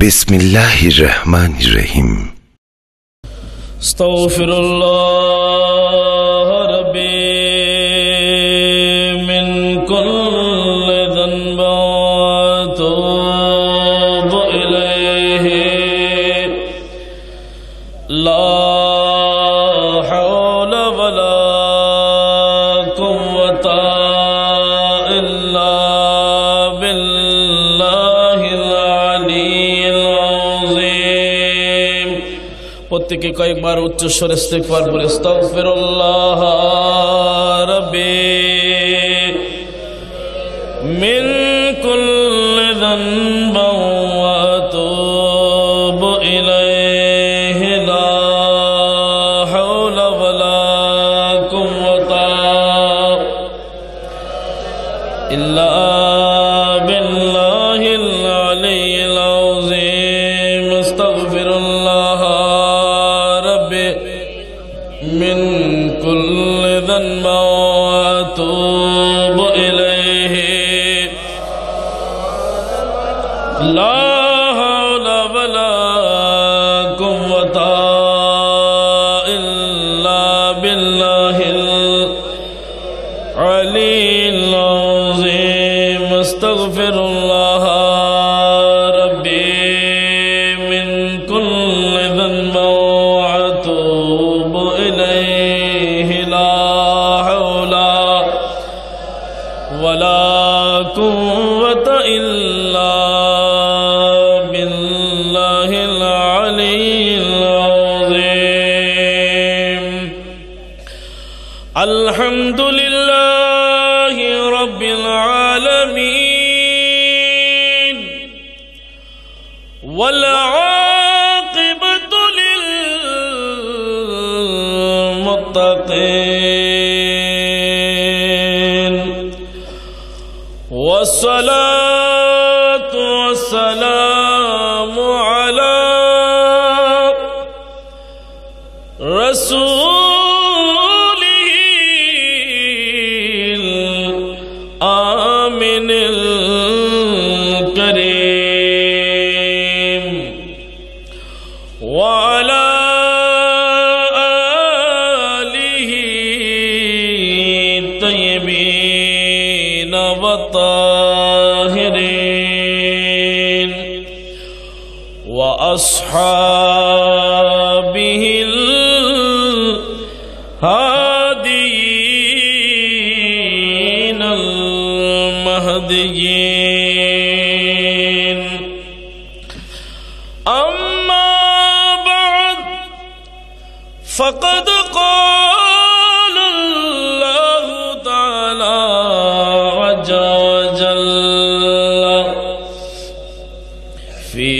बिस्मिल्लाहिर्रहमानिर्रहीम। अस्तग़फिरुल्लाह रब्बी मिन कुल्लि ज़न्बिन व अतूबु इलैहि ला हौला वला कुव्वता इल्ला बिल्लाहिल अलिय्यिल अज़ीम। প্রত্যেকে কয়েকবার উচ্চস্বরে ইস্তিগফার করে আস্তাগফিরুল্লাহ রাব্বি মিন কুল্লি যানবিন ওয়া আতুবু ইলাইহি লা হাওলা ওয়ালা কুওয়াতা ইল্লা বিল্লাহিল আলিয়্যিল আযীম। আস্তাগফিরুল্লাহ من كل ذنب وأتوب إليه لا حول ولا قوة إلا بالله العلي العظيم। أستغفر الله ربي من كل ذنب ولا قوة إلا بالله العلي العظيم। الحمد لله رب العالمين والعاقبة للمتقين والصلاة والسلام على رسوله الآمن الكريم وعلى آله الطيبين والطاهرين وأصحابه الهاديين المهديين। أما بعد فقد قال الله تعالى عز وجل في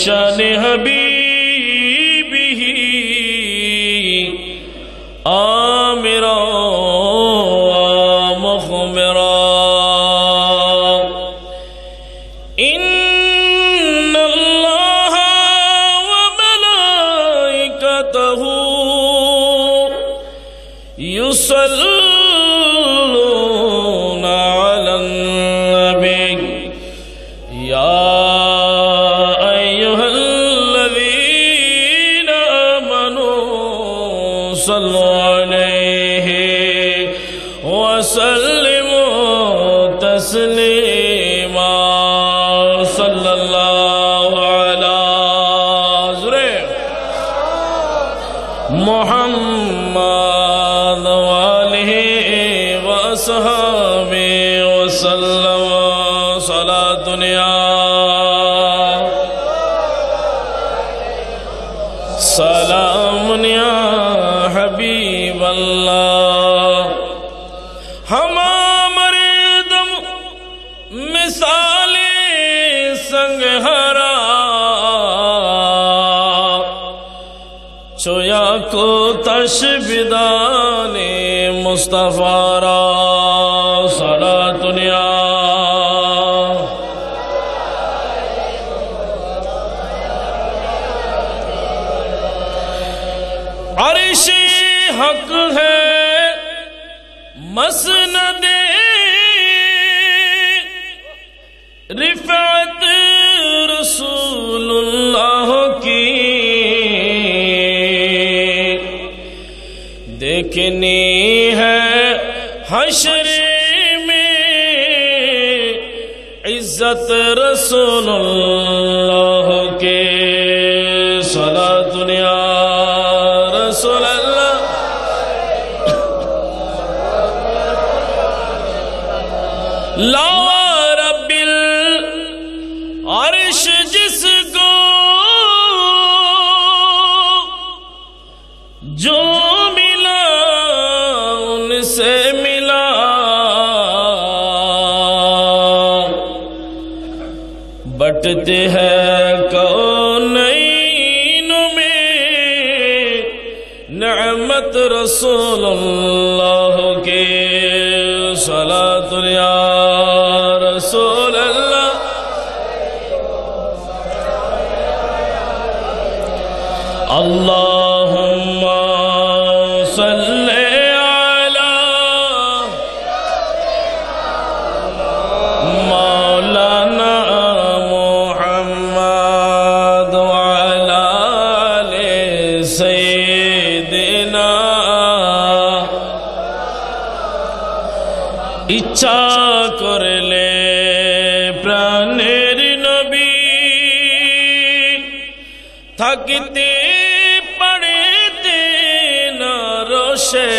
شأن حبيبه آمرا ومخبرا إن الله وملائكته يصلون على النبي يا صلوا عليه وسلموا تسليما صلى الله على محمد وآله وصحبه وسلم صلاة سلام يا حبيب الله हम मरीदम मिसाले संग हरा चोया को तशबिदाने मुस्तफारा सला दुनिया अर्शे हक है मसनदे रिफअत रसूल देखनी है हश्र में इज्जत रसूलुल्लाह के। सलातुन या रसूल अल्लाह। ला रब्बिल अर्श जिसको जो मिला उनसे मिला, बटते हैं कौनैन में नेमत रसूलुल्लाह के। सलातुन या रसूल अल्लाह। अल्लाहुम्मा सल्ले अला मौलाना मुहम्मद व अला आले सय्यिदिना। इच्छा करले प्राणेर नबी থাকিতে পারেতে না রোষে,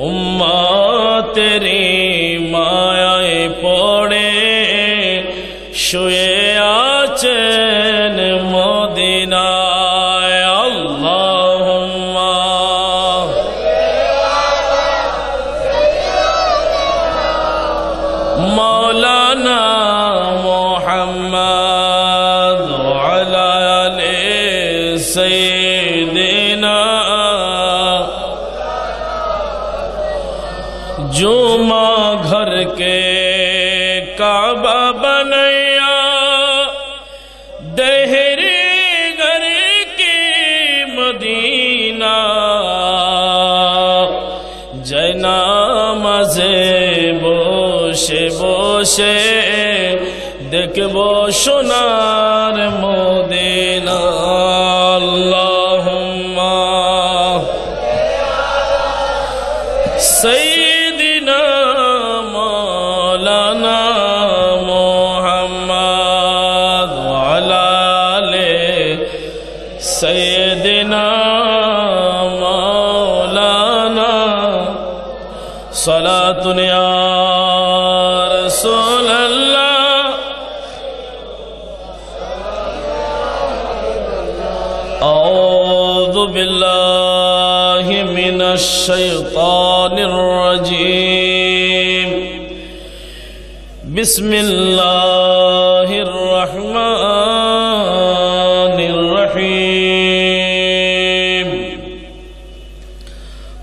উম্মতেরি মায়ায় পড়ে শুয়ে আছেন মদিনায়। আল্লাহুম্মা মৌলানা मुहम्मद व अला आले सय्यिदिना। जो माँ घर के काबा बनैया दहरे घर के मदीना, जना मजे বসে বসে দেখবো সোনার মদিনা। আল্লাহুম্মা সাইয়্যিদিনা মাওলানা মুহাম্মদ व अला आले सय्यिदिना माওলানা। सलातुन या रसूल अल्लाह। औज़ु बिल्लाहि मिनश शैतानिर रजीम। बिस्मिल्लाहिर रहमानिर रहीम।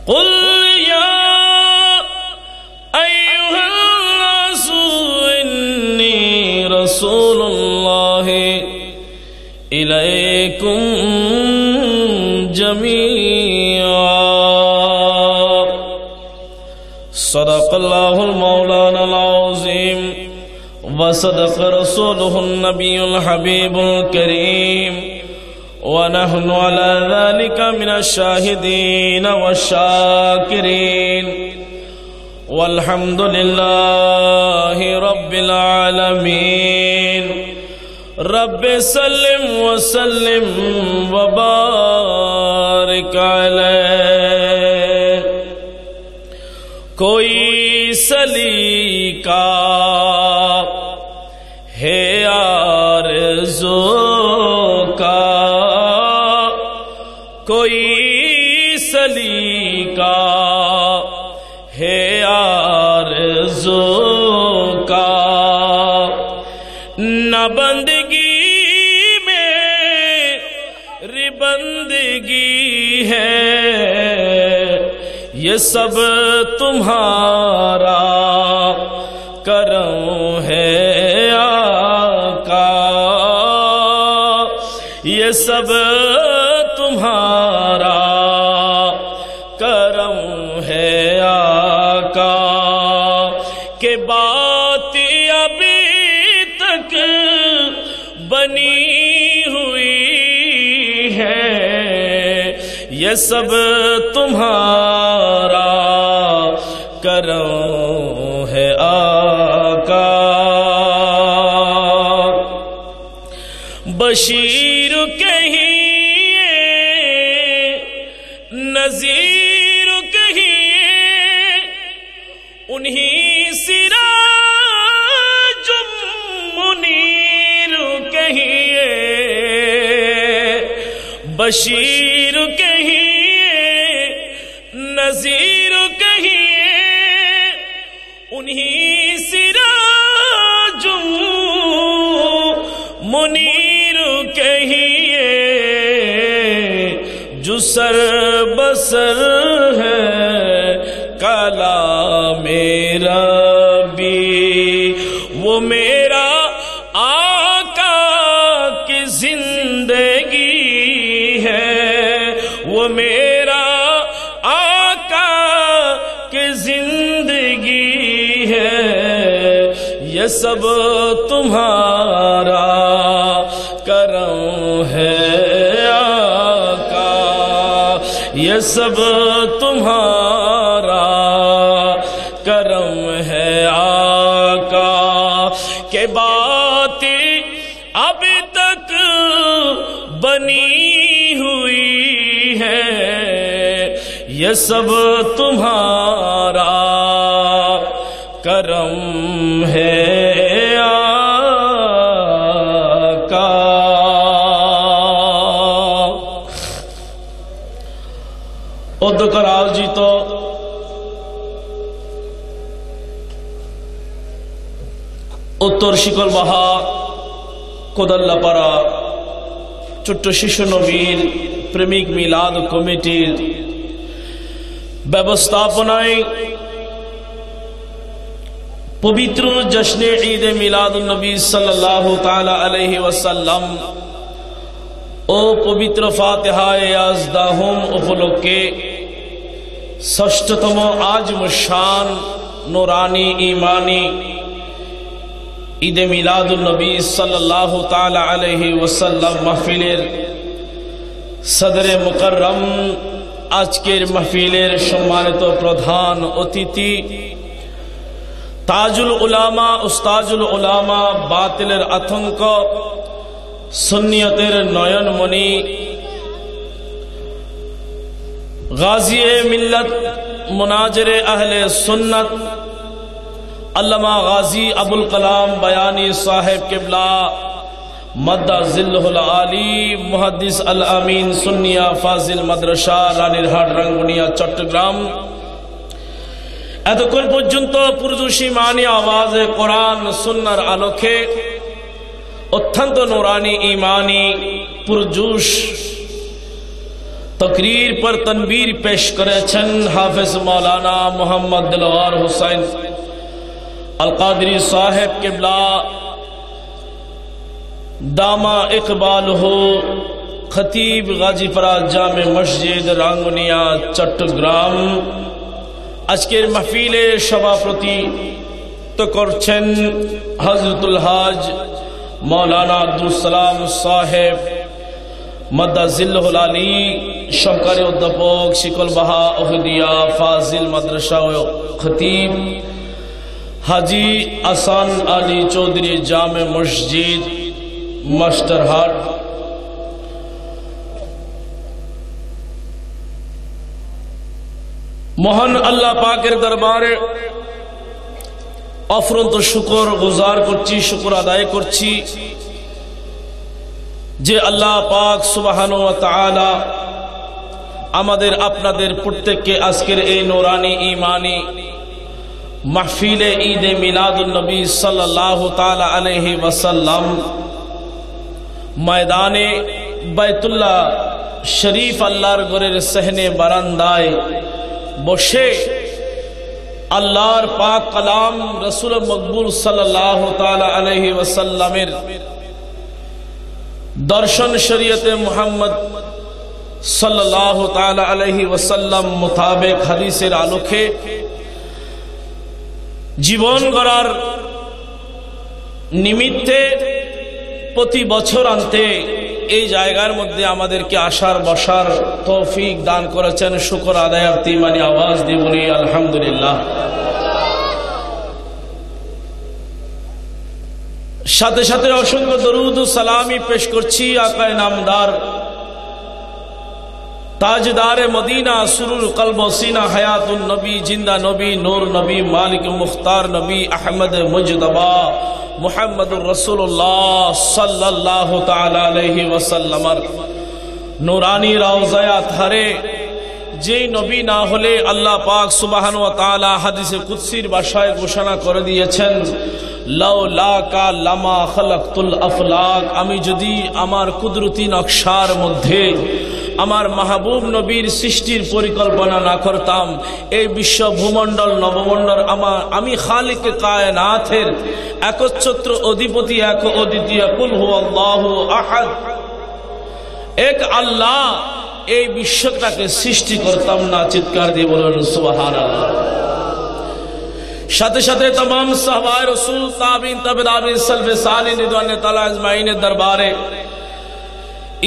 कुल या अय्युहन नासु इन्नी रसूलुल्लाहि इलैकुम जमीआ। सदक़ल्लाहुल मौलानाल अज़ीम व सदक़ रसूलुहुन नबियुल हबीबुल करीम व नहनु अला ज़ालिका मिनश शाहिदीन वश्शाकिरीन वल्हम्दुलिल्लाहि रब्बिल आलमीन। रब्बे सल्लिम व सल्लिम व बारिक अलैहि। कोई सलीका है आरज़ू का, कोई सलीका है आरज़ू का, न बंदगी में रिबंदगी है, ये सब तुम्हारा करम है आका, ये सब तुम्हारा करम है आका। के बात अभी तक बनी हुई है, ये सब तुम्हारा करम है आका। बशीर कहिए नज़ीर कहिए उन्हीं सिराजुम मुनीर कहिए। बशीर कहिए नज़ीर कहिए उन्हीं सिराजुम मुनीर कहिए। जो सर बसर है काला मेरा भी वो मेरा आका की जिंदगी है। वो मेरा आका की जिंदगी है। ये सब तुम्हारा करम है आका। ये सब तुम्हारा करम है आका। के बातें अभी तक बनी हुई है। ये सब तुम्हारा करम है आका। অধ্যকার আয়োজিত উত্তর শিকলবাহা কোদাল্লাপাড়া ছোট্ট শিশু নবীর প্রেমিক মিলাদ কমিটির ব্যবস্থাপনায় পবিত্র জশ্নে ঈদ মিলাদুন নবী সাল্লাল্লাহু তাআলা আলাইহি ওয়াসাল্লাম ও পবিত্র ফাতিহায়ে ইয়াজদাহুম উপলক্ষে ষষ্ঠতম আজমুশান নুরানি ঈমানি ঈদ মিলাদুন নবী সাল্লাল্লাহু তাআলা আলাইহি ওয়াসাল্লাম মাহফিলের সদরে মুকররম আজকের মাহফিলের সম্মানিত প্রধান অতিথি তাজুল উলামা উস্তাজুল উলামা বাতিলের আতঙ্ক সুন্নিয়তের নয়নমণি গাজিয়ে মিল্লত মুনাজিরে আহলে সুন্নত আল্লামা গাজী আবুল কালাম বয়ানী সাহেব কিবলা মদ্দা জিল্লুল আলী মুহাদ্দিস আল আমিন সুন্নিয়া ফাজিল মাদ্রাসা রানীরহাট রাঙ্গুনিয়া চট্টগ্রাম। এতক্ষণ পর্যন্ত পুরজোশী মানি আওয়াজে কোরআন সুন্নার আলোকে অত্যন্ত নুরানি ঈমানি পুরজোশ तकरीर पर तनवीर पेश करेছেন हाफिज मौलाना मोहम्मद दिलवार हुसैन अल कादरी साहेब किबला दामा इकबाल हो खतीब गाजीपुरा जामे मस्जिद रांगुनिया चट्टग्राम। আজকের মাহফিলে সভাপতিত্ব করছেন হযরতুল হাজ মৌলানা আব্দুল সালাম সাহেব মদ্দা জিল্লুল আলী সহকারী অধ্যাপক শিকলবাহা ওহদিয়া ফাজিল মাদ্রাসা ও খতিব হাজি আসান আলী চৌধুরী জামে মসজিদ মাস্টারহাট। মহান আল্লাহ পাকের দরবারে অফুরন্ত শুকর গুজার করছি, শুকর আদায় করছি যে আল্লাহ পাক সুবহানাহু ওয়া তাআলা আমাদের আপনাদের প্রত্যেককে আজকের এই নুরানি ঈমানি মাহফিলে ঈদে মিলাদুন নবী সাল্লাল্লাহু তাআলা আলাইহি ওয়াসাল্লাম ময়দানে বাইতুল্লাহ শরীফ আল্লাহর ঘরের সেহনে বারান্দায় বসে আল্লাহর পাক কালাম রাসূল মকবুল সাল্লাল্লাহু তাআলা আলাইহি ওয়াসাল্লামের দর্শন শরীয়তে মুহাম্মদ সাল্লাল্লাহু তাআলা আলাইহি ওয়াসাল্লাম মোতাবেক হাদিসের আলোকে জীবন গড়ার নিমিত্তে প্রতি বছর আনতে এই জায়গার মধ্যে আমাদেরকে আসার বসার তৌফিক দান করেছেন। শুকর আদায়ার্থে ইমানি আওয়াজ দিয়ে বলি আলহামদুলিল্লাহ। সাথে সাথে অসংখ্য দরুদ ও সালামি পেশ করছি আকায়ে নামদার তাজদারে মদিনা, সুরুল কলব সিনা, হায়াতুন নবী, জিন্দা নবী, নূর নবী, মালিক মুখতার নবী, আহমদ মুজতবা মুহাম্মদুর রাসূলুল্লাহ সাল্লাল্লাহু তাআলা আলাইহি ওয়াসাল্লামের নূরানি রওজায়ে আতহারে যেই নবী না হলে আল্লাহ পাক সুবহানাহু ওয়া তাআলা হাদিসে কুদসির ভাষায় ঘোষণা করে দিয়েছেন, লাউলাকা লামা খালাকতুল আফলাক, আমি যদি আমার কুদরতি নকশার মধ্যে আমার মাহবুব নবীর সৃষ্টির পরিকল্পনা না করতাম, এই বিশ্ব ভূমণ্ডল নবমণ্ডল আমি খালিক কায়নাতের একচ্ছত্র অধিপতি, এক অদ্বিতীয় কুল হুয়াল্লাহু আহাদ এক আল্লাহ, এই বিশ্বটাকে সৃষ্টি করতাম না। চিৎকার দিয়ে বলুন সুবহানাল্লাহ। সাথে সাথে तमाम সাহাবায়ে রাসূল, তাবিঈন, তাবেঈন, সালফে সালেহ রিদওয়ানুল্লাহি তাআলা আজমাইনের দরবারে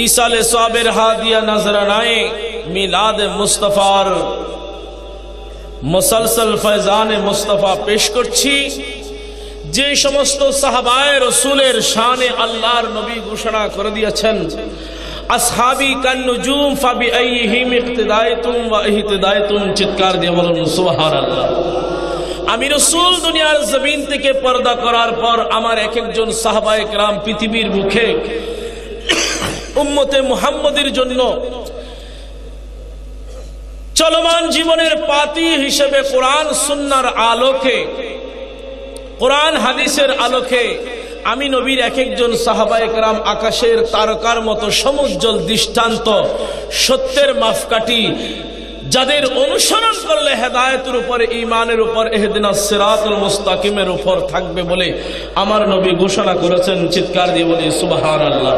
ইসালে সাবের হাদিয়া নজরানায়ে মিলাদ মুস্তাফার মুসলসল ফয়জানে মুস্তাফা পেশ করছি। যে সমস্ত সাহাবায়ে রাসূলের শানে আল্লাহর নবী ঘোষণা করে দিয়েছেন, আসহাবি কান নুজুম ফাবিআইহিম ইক্তিদায়তুম ওয়া ইহতিদায়তুম। চিৎকার দিয়ে বলুন সুবহানাল্লাহ। আমি রাসূল দুনিয়ার জমিন থেকে পর্দা করার পর আমার এক একজন সাহাবায়ে কেরাম পৃথিবীর মুখে উম্মতে মুহাম্মদের জন্য চলমান জীবনের পাতি হিসেবে কোরআন সুন্নাহর আলোকে, কোরআন হাদিসের আলোকে আমি নবীর এক একজন সাহাবায়ে কেরাম আকাশের তারকার মতো সমুজ্জ্বল দৃষ্টান্ত, সত্যের মাপকাঠি, যাদের অনুসরণ করলে হেদায়েতের উপর, ঈমানের উপর, ইহদিনাস সিরাতুল মুস্তাকিমের উপর থাকবে বলে আমার নবী ঘোষণা করেছেন। চিৎকার দিয়ে বলি সুবহানাল্লাহ।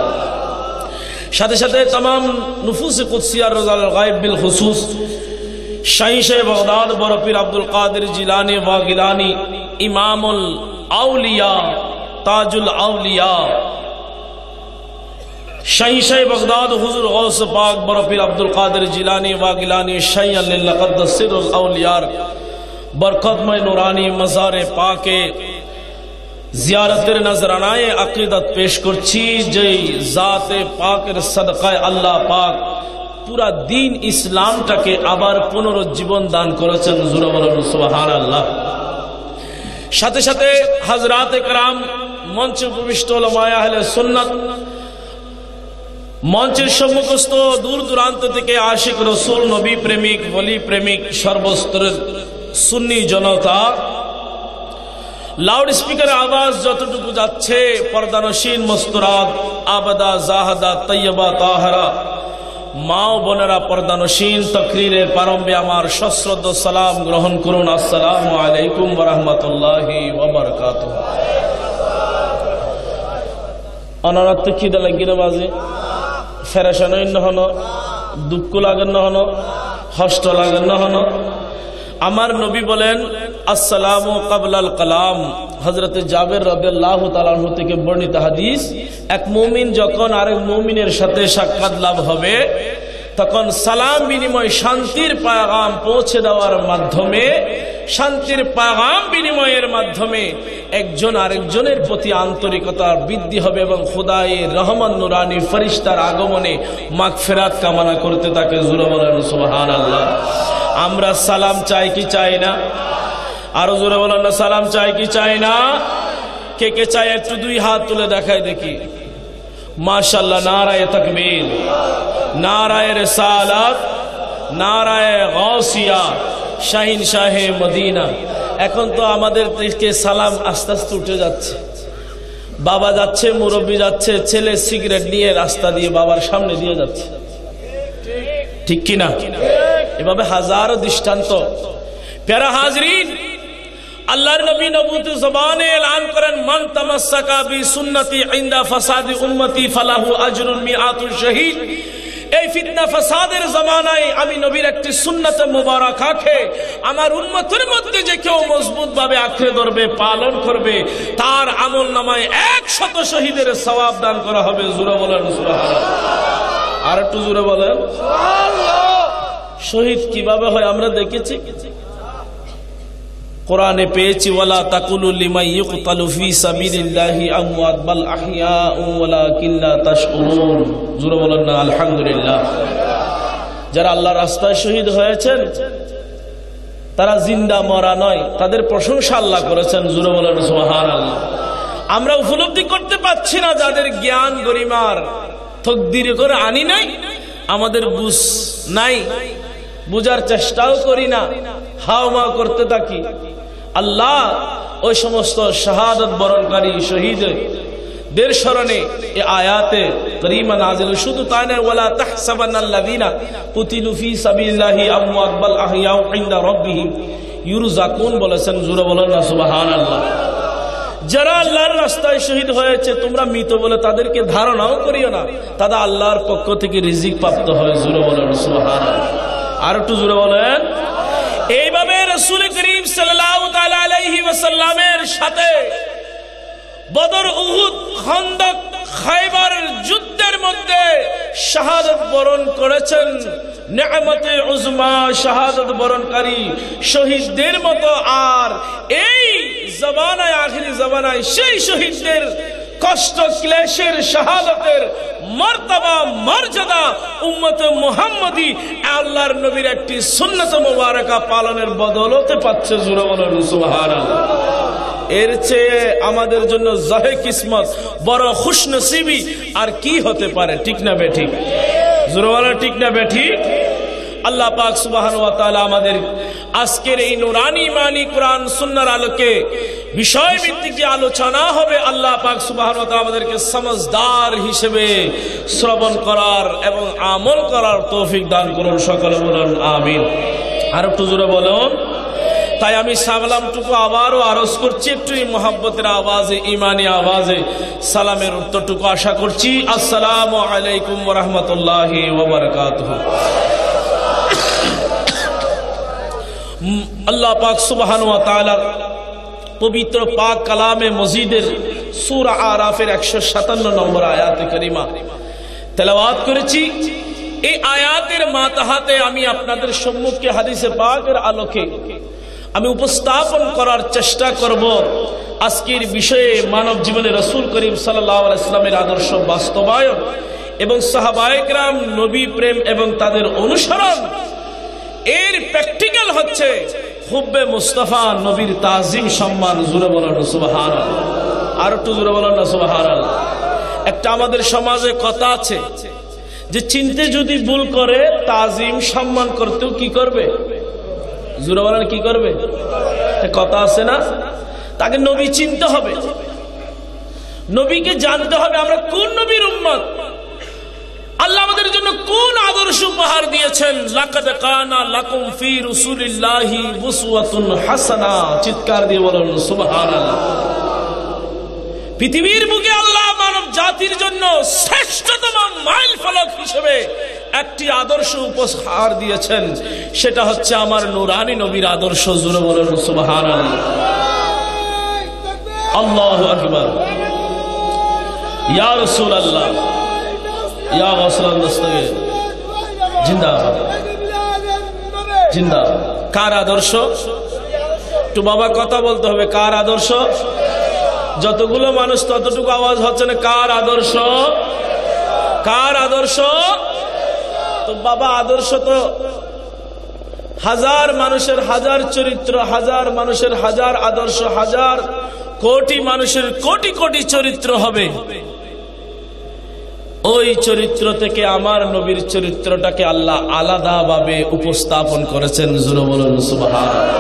সাথে সাথে तमाम নুফুস কুদসিয়া রাজাল গায়ব বিল খুসুস শাহী শাহ বাগদাদ বড় পীর আব্দুল কাদের জিলানী ওয়া গিলানী, ইমামুল আউলিয়া, তাজুল আউলিয়া, শাহী শাহ বাগদাদ হুজুর গৌস পাক বড় পীর আব্দুল কাদের জিলানী ওয়া গিলানী শাইয়ান লিল্লাহ কদ্দাস সিরুল আউলিয়ার বরকতময় নুরানি মাজারে পাকে জিয়ারতের নজরানায়ে আকিদত পেশ করছি। যেই জাতে পাকের সদকায় আল্লাহ পাক পুরা দিন ইসলামটাকে আবার পুনরুজ্জীবন দান করেছেন। জোরে বলুন সুবহানাল্লাহ। সাথে সাথে হযরতে کرام মঞ্চে উপবিষ্ট উলামায়ে আহলে সুন্নাত, মঞ্চের সম্মুখস্থ দূর দূরান্ত থেকে আশিক রাসূল, নবী প্রেমিক, ওলি প্রেমিক, সর্বস্তরের সুন্নি জনতা, লাউড স্পিকার আওয়াজ যতটুকু যাচ্ছে, পর্দানশীন, মস্তরাত, আবাদা, জাহাদা, তৈয়বা, তাহারা মা ও বোনেরা, পর্দানশীন, তকরীরের প্রারম্ভে আমার সশ্রদ্ধ সালাম গ্রহণ করুন। আসসালামু আলাইকুম ওয়া রাহমাতুল্লাহি ওয়া বারাকাতুহু। অনারাত কি দলে গিরে বাজে ফেরেশান হন, দুঃখ লাগেন হন, কষ্ট লাগেন হন। আমার নবী বলেন আসসালামু কাবলাল কালাম। হযরত জাবের রাদিয়াল্লাহু তাআলা আনহু থেকে বর্ণিত হাদিস, এক মুমিন যখন আরেক মুমিনের সাথে সাক্ষাৎ লাভ হবে তখন সালাম বিনিময়, শান্তির পেগাম পৌঁছে দেওয়ার মাধ্যমে, শান্তির পেগাম বিনিময়ের মাধ্যমে একজন আরেকজনের প্রতি আন্তরিকতা বৃদ্ধি হবে এবং খোদায়ের রহমান নুরানি ফেরেশতার আগমনে মাগফিরাত কামনা করতে থাকে। জোরে বলেন সুবহানাল্লাহ। আমরা সালাম চাই কি চাই না? আরো জোরে বলেন না, সালাম চাই কি চাই না? কে কে চাই একটু দুই হাত তুলে দেখাই দেখি। মাশাআল্লাহ। নারায়ে তাকবীর, নারায়ে রিসালাত, নারায়ে গাউসিয়া, শাহিন শাহে মদিনা। এখন তো আমাদের থেকে সালাম আস্তে আস্তে উঠে যাচ্ছে। বাবা যাচ্ছে, মুরব্বী যাচ্ছে, ছেলে সিগারেট নিয়ে রাস্তা দিয়ে বাবার সামনে দিয়ে যাচ্ছে, ঠিক কিনা? এভাবে হাজারো দৃষ্টান্ত। প্যারা হাজরিন, আল্লাহর নবী নবুয়ত জবানে এলান করেন, মান তামাসসাকা বি সুন্নতি ইনদা ফাসাদি উম্মতি ফালাহু আজরুন মিআতুশ শাহীদ। এই ফিতনা ফাসাদের জামানায় আমি নবীর একটি সুন্নাতে মুবারাকাকে আমার উম্মতের মধ্যে যে কেউ মজবুত ভাবে আঁকড়ে ধরবে, পালন করবে, তার আমলনামায় 100 শহীদের সওয়াব দান করা হবে। জোরে বলেন সুবহানাল্লাহ। আর একটু জোরে বলেন সুবহানাল্লাহ। শহীদ কিভাবে হয় আমরা দেখেছি, কোরআনে পেয়েছি, ওয়ালা তাকুলু লিমান ইউকতালু ফি সাবিলিল্লাহি আমওয়াত বাল আহইয়াউ ওয়ালাকিন লা তাশউরুন। জোরে বলেন না আলহামদুলিল্লাহ। যারা আল্লাহর রাস্তায় শহীদ হয়েছেন তারা জিন্দা মরা নয়, তাদের প্রশংসা আল্লাহ করেছেন। জোরে বলেন সুবহানাল্লাহ। আমরা উপলব্ধি করতে পারছি না, যাদের জ্ঞান গরিমার তকদির করে আনি নাই, আমাদের বুঝ নাই, বুঝার চেষ্টাও করি না, হাওমা করতে থাকি। আল্লাহ ওই সমস্ত শাহাদাত বরণকারী শহীদদের স্মরণে এই আয়াতে কারীমা নাযিল। শুধু তাই নয়, ওয়ালা তাহসাবান্নাল্লাযীনা কুতিলু ফী সাবিলিল্লাহি আমওয়াত বাল আহইয়াউ ইনদা রাব্বিহিম ইউরযাকুন বলেছেন। জোরে বলেন না সুবহানাল্লাহ। যারা আল্লাহর রাস্তায় শহীদ হয়েছে তোমরা মৃত বলে তাদেরকে ধারণাও করিও না, তারা আল্লাহর পক্ষ থেকে রিজিক প্রাপ্ত হয়। জোরে বলেন সুবহানাল্লাহ। আর একটু জোরে বলেন। এইভাবে রাসূল করিম সাল্লাল্লাহু তাআলা আলাইহি ওয়াসাল্লামের সাথে বদর, উহুদ, খন্দক, খায়বার যুদ্ধের মধ্যে শাহাদাত বরণ করেছেন নেয়ামতে উজমা শাহাদাত বরণকারী শহীদদের মতো। আর এই জামানায়, আখিরি জামানায় সেই শহীদদের কষ্ট ক্লেশের শাহাদাতের মর্তবা মর্যাদা উম্মতে মুহাম্মদী আল্লাহর নবীর একটি সুন্নাত মুবারাকা পালনের বদলতে পাচ্ছে। জোরে বলেন সুবহানাল্লাহ। এর চেয়ে আমাদের জন্য জাহে কিসমত, বড় খুশনসিবি আর কি হতে পারে? ঠিক না বেঠিক? জোরে বলেন ঠিক না বেঠিক? আল্লাহ পাক সুবহানাহু ওয়া তাআলা আমাদের আজকের এই নুরানি মানি কোরআন সুন্নাহর আলোকে বিষয় ভিত্তিক যে আলোচনা হবে, আল্লাহ পাক সুবহানাহু ওয়া তাআলা আমাদেরকে সমঝদার হিসেবে শ্রবণ করার এবং আমল করার তৌফিক দান করুন। সকলে বলুন আমিন। আর একটু জোরে বলুন। তাই আমি সালামটুকু আবারও আরজ করছি, একটু মোহাব্বতের আওয়াজে, ইমানি আওয়াজে সালামের উত্তরটুকু আশা করছি। আসসালামু আলাইকুম ওয়া রাহমাতুল্লাহি ওয়া বারাকাতুহু। আল্লাহ পাক সুবহানাহু ওয়া তাআলা পবিত্র পাক কালামে মজিদের সূরা আরাফের 157 নম্বর আয়াতে কারিমা তেলাওয়াত করেছি। এই আয়াতের মাতাহাতে আমি আপনাদের সম্মুখে হাদিসে পাকের আলোকে আমি উপস্থাপন করার চেষ্টা করব আজকের বিষয়ে মানব জীবনে রাসূল করিম সাল্লাল্লাহু আলাইহি ওয়াসাল্লামের আদর্শ বাস্তবায়ন এবং সাহাবায়ে কেরাম নবী প্রেম এবং তাদের অনুসরণ। এর প্র্যাকটিক্যাল হচ্ছে হুব্বে মুস্তাফা, নবীর তাজিম সম্মান। জোরে বলেন সুবহানাল্লাহ। আর একটু জোরে বলেন না সুবহানাল্লাহ। একটা আমাদের সমাজে কথা আছে যে চিনতে যদি ভুল করে তাজিম সম্মান করতেও কি করবে? জোরে বলেন কি করবে? কথা আছে না? তাকে নবী চিনতে হবে, নবীকে জানতে হবে আমরা কোন নবীর উম্মত, আল্লাহ আমাদের জন্য কোন আদর্শ উপহার দিয়েছেন। লাকাদ কানা লাকুম ফি রাসূলিল্লাহি উসওয়াতুন হাসানা। চিৎকার দিয়ে বলুন সুবহানাল্লাহ। পৃথিবীর বুকে আল্লাহ মানব জাতির জন্য শ্রেষ্ঠতম মাইল ফলক হিসেবে একটি আদর্শ উপহার দিয়েছেন, সেটা হচ্ছে আমার নুরানি নবীর আদর্শ। জোরে বলুন সুবহানাল্লাহ। আল্লাহু আকবার। ইয়া রাসূলুল্লাহ, ইয়া গাসলান দস্তগীর, জিন্দাবাদ জিন্দাবাদ। কার আদর্শ? একটু বাবা কথা বলতে হবে। কার আদর্শ? যতগুলো মানুষ ততটুকু আওয়াজ হচ্ছে না। কার আদর্শ? কার আদর্শ? তো বাবা আদর্শ তো হাজার মানুষের হাজার চরিত্র, হাজার মানুষের হাজার আদর্শ, হাজার কোটি মানুষের কোটি কোটি চরিত্র হবে। ওই চরিত্র থেকে আমার নবীর চরিত্রটাকে আল্লাহ আলাদা ভাবে উপস্থাপন করেছেন। জোরে বলুন সুবহানাল্লাহ।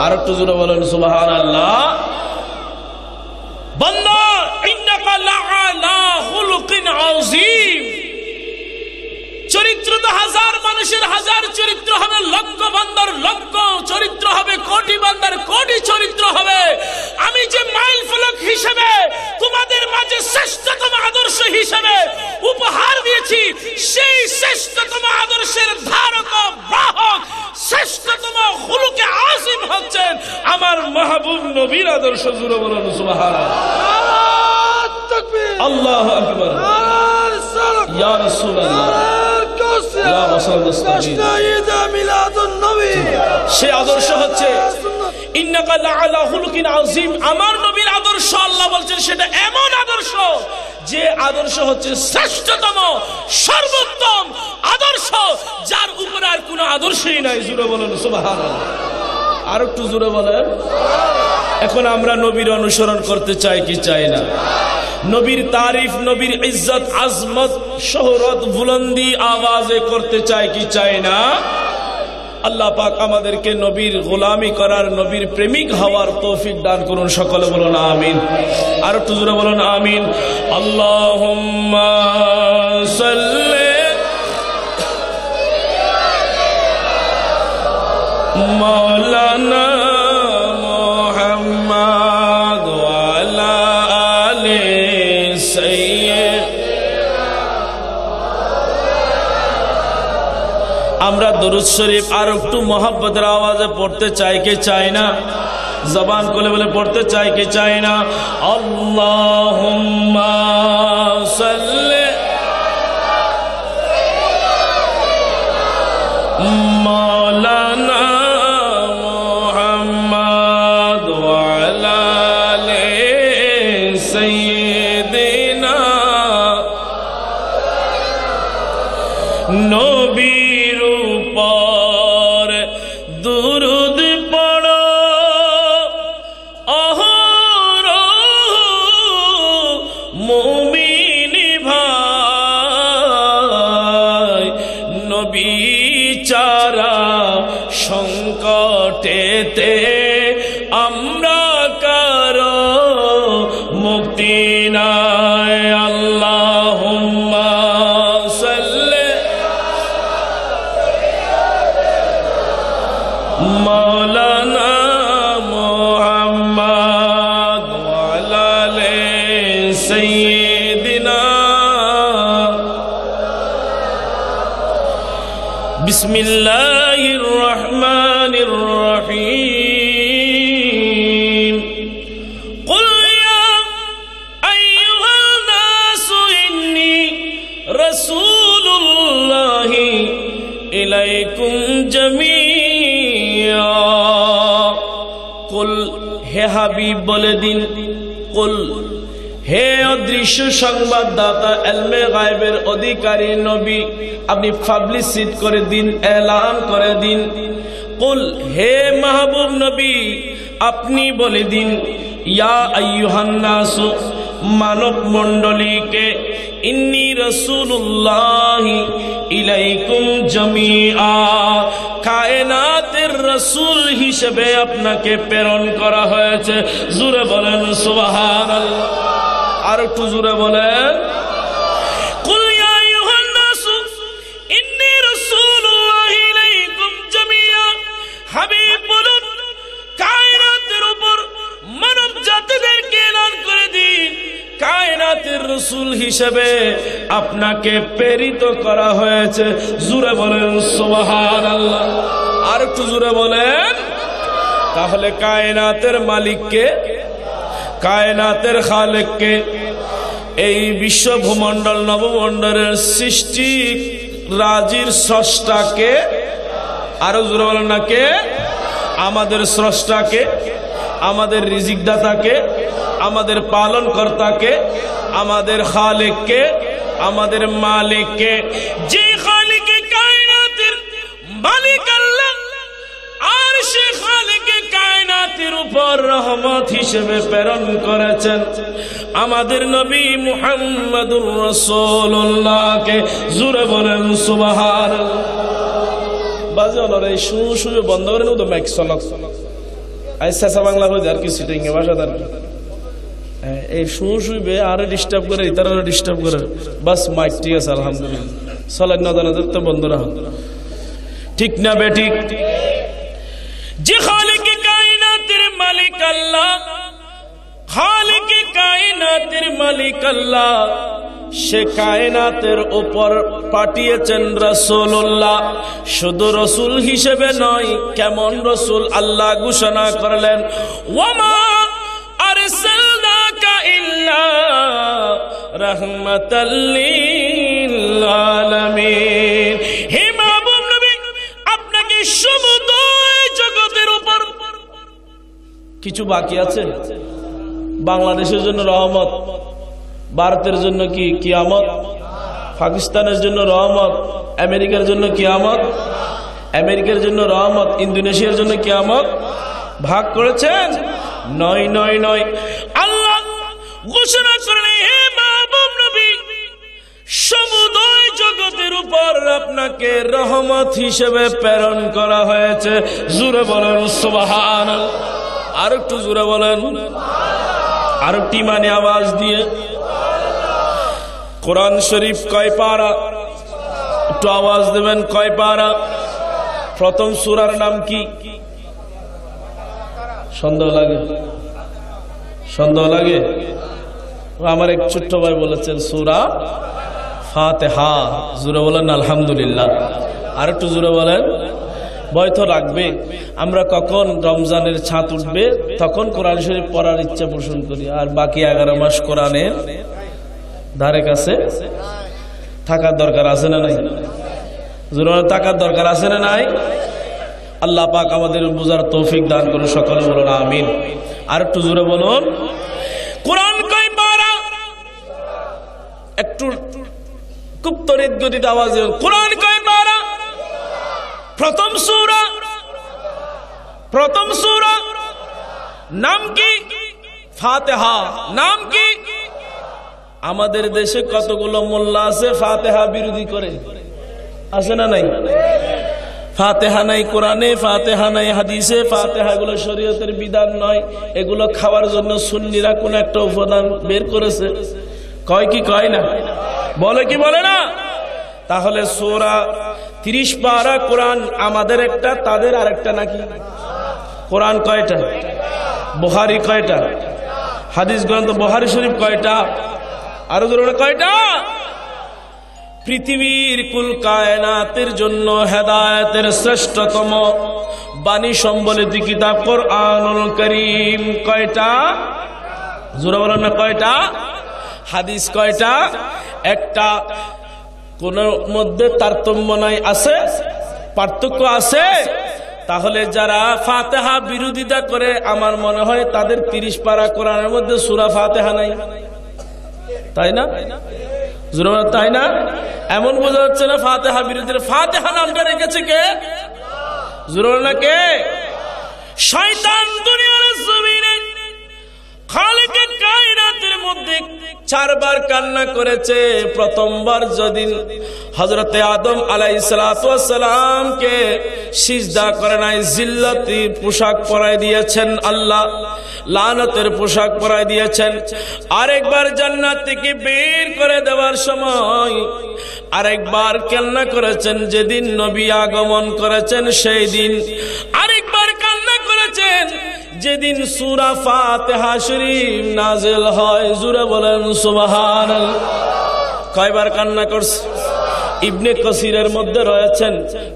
আর একটু জোরে বলুন সুবহানাল্লাহ। বান্দা ইন্নাকা লাআলা খুলুকিন আযীম। চরিত্র তো হাজার মানুষের হাজার চরিত্র হবে, লক্ষ বান্দার লক্ষ চরিত্র হবে, কোটি বান্দার কোটি চরিত্র হবে। আমি যে মাইল ফলক হিসেবে তোমাদের মাঝে শ্রেষ্ঠতম আদর্শ হিসেবে উপহার দিয়েছি বলছি সেই শ্রেষ্ঠতম আদর্শের ধারক বাহক শ্রেষ্ঠতম খুলুকে আজিম হচ্ছেন আমার মাহবুব নবীর আদর্শ। জোরে বলুন সুবহানাল্লাহ। আল্লাহু আকবার। ইয়া রাসূলুল্লাহ ইয়া রাসূলুল্লাহ। সে আদর্শ হচ্ছে ইন্নাকা লাআলা খুলুকিন আযীম। আমার নবীর আদর্শ আল্লাহ বলছেন সেটা এমন আদর্শ যে আদর্শ হচ্ছে শ্রেষ্ঠতম সর্বোত্তম আদর্শ, যার উপরে আর কোনো আদর্শই নাই। জোরে বলুন সুবহানাল্লাহ। আর একটু জোরে বলেন। এখন আমরা নবীর অনুসরণ করতে চাই কি চাই না? নবীর তারিফ, নবীর ইজ্জত, আজমত, শোহরত বুলন্দি আওয়াজে করতে চাই কি চাই না? আল্লাহ পাক আমাদেরকে নবীর গোলামি করার, নবীর প্রেমিক হওয়ার তৌফিক দান করুন। সকলে বলুন আমিন। আর একটু জোরে বলুন আমিন। আল্লাহুম্মা সাল্লি মাওলানা মুহাম্মদ ওয়া আলা আলি সাইয়্যিদিনা। আমরা দরুদ শরীফ আর একটু মহব্বতের আওয়াজে পড়তে চাই কি চাই না? জবান খুলে বলে পড়তে চাই কি চাই না? আল্লাহুম্মা সাল্লি মাওলানা মুহাম্মদ ওয়া আলা আলি সাইয়্যিদিনা। নবীর উপর দুরূদ পড়ো মুমিন ভাই, নবী চারা সংকটেতে আমরা কারো মুক্তি নাই। আল্লাহুম্মা সাল্লি মাওলানা মুহাম্মদ ওয়া আলা আলি সাইয়্যিদিনা। বিসমিল্লাহির রহমানির রহিম। কুল ইয়া আইয়ুহান নাসু ইন্নী রাসূলুল্লাহি ইলাইকুম জামিয়া। কুল, হে হাবিব বলে দিন, কুল হে অদৃশ্য সংবাদদাতা, ইলমে গায়বের অধিকারী নবী, আপনি পাবলিসিটি করে দিন, এলান করে দিন। কুল হে মাহবুব নবী, আপনি বলে দিন, ইয়া আইয়ুহান নাসু মানব মণ্ডলীকে, ইন্নী রাসূলুল্লাহি ইলাইকুম জামিআ, কায়নাতের রাসূল হিসেবে আপনাকে প্রেরণ করা হয়েছে। জোরে বলেন সুবহানাল্লাহ। আর একটু জোরে বলেন। কুল ইয়া আইয়ুহান নাসু ইন্নী রাসূলুল্লাহি ইলাইকুম জামিআ। হাবিব বলুন, কায়নাতের উপর মানব জাতিদেরকে এলান করে দিন, কায়নাতের রাসূল হিসেবে আপনাকে প্রেরিত করা হয়েছে। জোরে বলেন সুবহানাল্লাহ। আর একটু জোরে বলেন। তাহলে কায়নাতের মালিককে, কায়নাতের খালেককে, এই বিশ্ব ভূমণ্ডল নবমণ্ডলের সৃষ্টি রাজির স্রষ্টাকে, আরো জোরে বলেন না কে? আমাদের স্রষ্টাকে, আমাদের রিজিক দাতাকে, আমাদের পালন কর্তাকে, আমাদের খালেককে, আমাদের মালিককে, যে খালিকে কায়নাতের মালিক আল্লাহ, আর সে খালিকে কায়নাতের উপর রহমত হিসেবে প্রেরণ করেছেন আমাদের নবী মুহাম্মদুর রাসূলুল্লাহকে। জোরে বলেন সুবহানাল্লাহ। বাজে ওনারা এই শুয়ে বন্ধ করে নেব তো মাইক চলক আইসা বাংলা হয়ে আর কি সিটিং এ ভাষাদার এই শুইবে আর ডিস্টার্ব করে, তারা ডিস্টার্ব করে। বাস মাইক ঠিক আছে, আলহামদুলিল্লাহ। চলেন না জানা তো বন্ধ রাখুন, ঠিক না বেঠিক? যে খালিকে কায়নাতের মালিক আল্লাহ, খালিকে কায়নাতের মালিক আল্লাহ, সে কায়নাতের উপর পাঠিয়েছেন রাসূলুল্লাহ। শুধু রাসূল হিসেবে নয়, কেমন রাসূল আল্লাহ ঘোষণা করলেন, ওয়ামা আরসালনাকা ইল্লা রাহমাতাল লিল আলামিন। হে মাহবুব নবী, আপনাকে সমস্ত জগতের উপর কিছু বাকি আছে। বাংলাদেশের জন্য রহমত, ভারতের জন্য কি কিয়ামত, পাকিস্তানের জন্য রহমত, আমেরিকার জন্য কিয়ামত, আমেরিকার জন্য রহমত, ইন্দোনেশিয়ার জন্য কিয়ামত ভাগ করেছেন? নয় নয় নয়, আল্লাহ ঘোষণা করলেন, হে মাহবুব নবী, সমুদয় জগতের উপর আপনাকে রহমত হিসেবে প্রেরণ করা হয়েছে। জোরে বলেন সুবহানাল্লাহ। আর একটু জোরে বলেন, আর একটি মানে আওয়াজ দিয়ে। কোরআন শরীফ কয় পারা? একটু আওয়াজ দেবেন, কয় পারা? প্রথম সূরার নাম কি? সন্দেহ লাগে? সন্দেহ লাগে? আমার এক ছোট্ট ভাই বলেছেন সূরা ফাতিহা। জোরে বলেন আলহামদুলিল্লাহ। আর একটু জোরে বলেন। ভয় তো রাখবে, আমরা কখন রমজানের ছাদ উঠবে তখন কোরআন শরীফ পড়ার ইচ্ছা পোষণ করি, আর বাকি 11 মাস কোরআনের ধারে কাছে থাকার দরকার আছে না নাই? জোরে থাকার দরকার আছে না নাই? আল্লাহ পাক আমাদের বুঝার তৌফিক দান করুন, সকলে বলুন আমিন। আর একটু জোরে বলুন। কোরআন কয় পারা? একটু খুব তড়িৎ গতিতে আওয়াজ দিন। কোরআন কয় পারা? প্রথম সূরা। প্রথম সূরা নাম কি? ফাতিহা। নাম কি? আমাদের দেশে কতগুলো মোল্লা আছে ফাতিহা বিরোধী করে, আছে না নাই? ফাতিহা নাই কোরআনে, ফাতিহা নাই হাদিসে, ফাতিহা এগুলো শরীয়তের বিধান নয়, এগুলো খাওয়ার জন্য সুন্নিরা কোন একটা উপাদান বের করেছে। কয় কি কয় না? বলে কি বলে না? তাহলে সূরা 30 পারা কোরআন আমাদের একটা, তাদের আরেকটা নাকি? কোরআন কয়টা? বুখারী কয়টা? হাদিস গ্রন্থ বুখারী শরীফ কয়টা? আরো জোরে কয়টা? পৃথিবীর কুল কায়নাতের জন্য হেদায়েতের শ্রেষ্ঠতম বাণী সম্বলিত কিতাব কোরআনুল কারীম কয়টা? জোরে বলেন না, কয়টা? হাদিস কয়টা? একটা। কোন মধ্যে তারতম্য নাই? আছে? পার্থক্য আছে? তাহলে যারা ফাতিহা বিরোধিতা করে, আমার মনে হয় তাদের 30 পারা কোরআনের মধ্যে সূরা ফাতিহা নাই, তাই না? তাই না? এমন বোঝা যাচ্ছে না ফাতিহা বিরোধী। ফাতিহা নামটা রেখেছে কে? জোরে না কে? শয়তান দুনিয়ার জমিনে খালিকে কায়নাতের মধ্যে 4 বার কান্না করেছে। প্রথমবার যেদিন হযরতে আদম আলাইহিস সালাতু ওয়াস সালামকে সিজদা করে নাই, জিল্লাতি পোশাক পরায় দিয়েছেন আল্লাহ, লানতের পোশাক পরায় দিয়েছেন। আরেকবার জান্নাত থেকে বের করে দেওয়ার সময় আরেকবার কান্না করেছেন, যেদিন নবী আগমন করেছেন সেই দিন। আরেকবার কান্না করেছেন যেদিন সূরা ফাতিহা শরীফ নাযিল হয়। জোরে বলেন সুবহানাল্লাহ। কয়বার কান্না করছে? ইবনে কাসিরের মধ্যে রয়েছেন।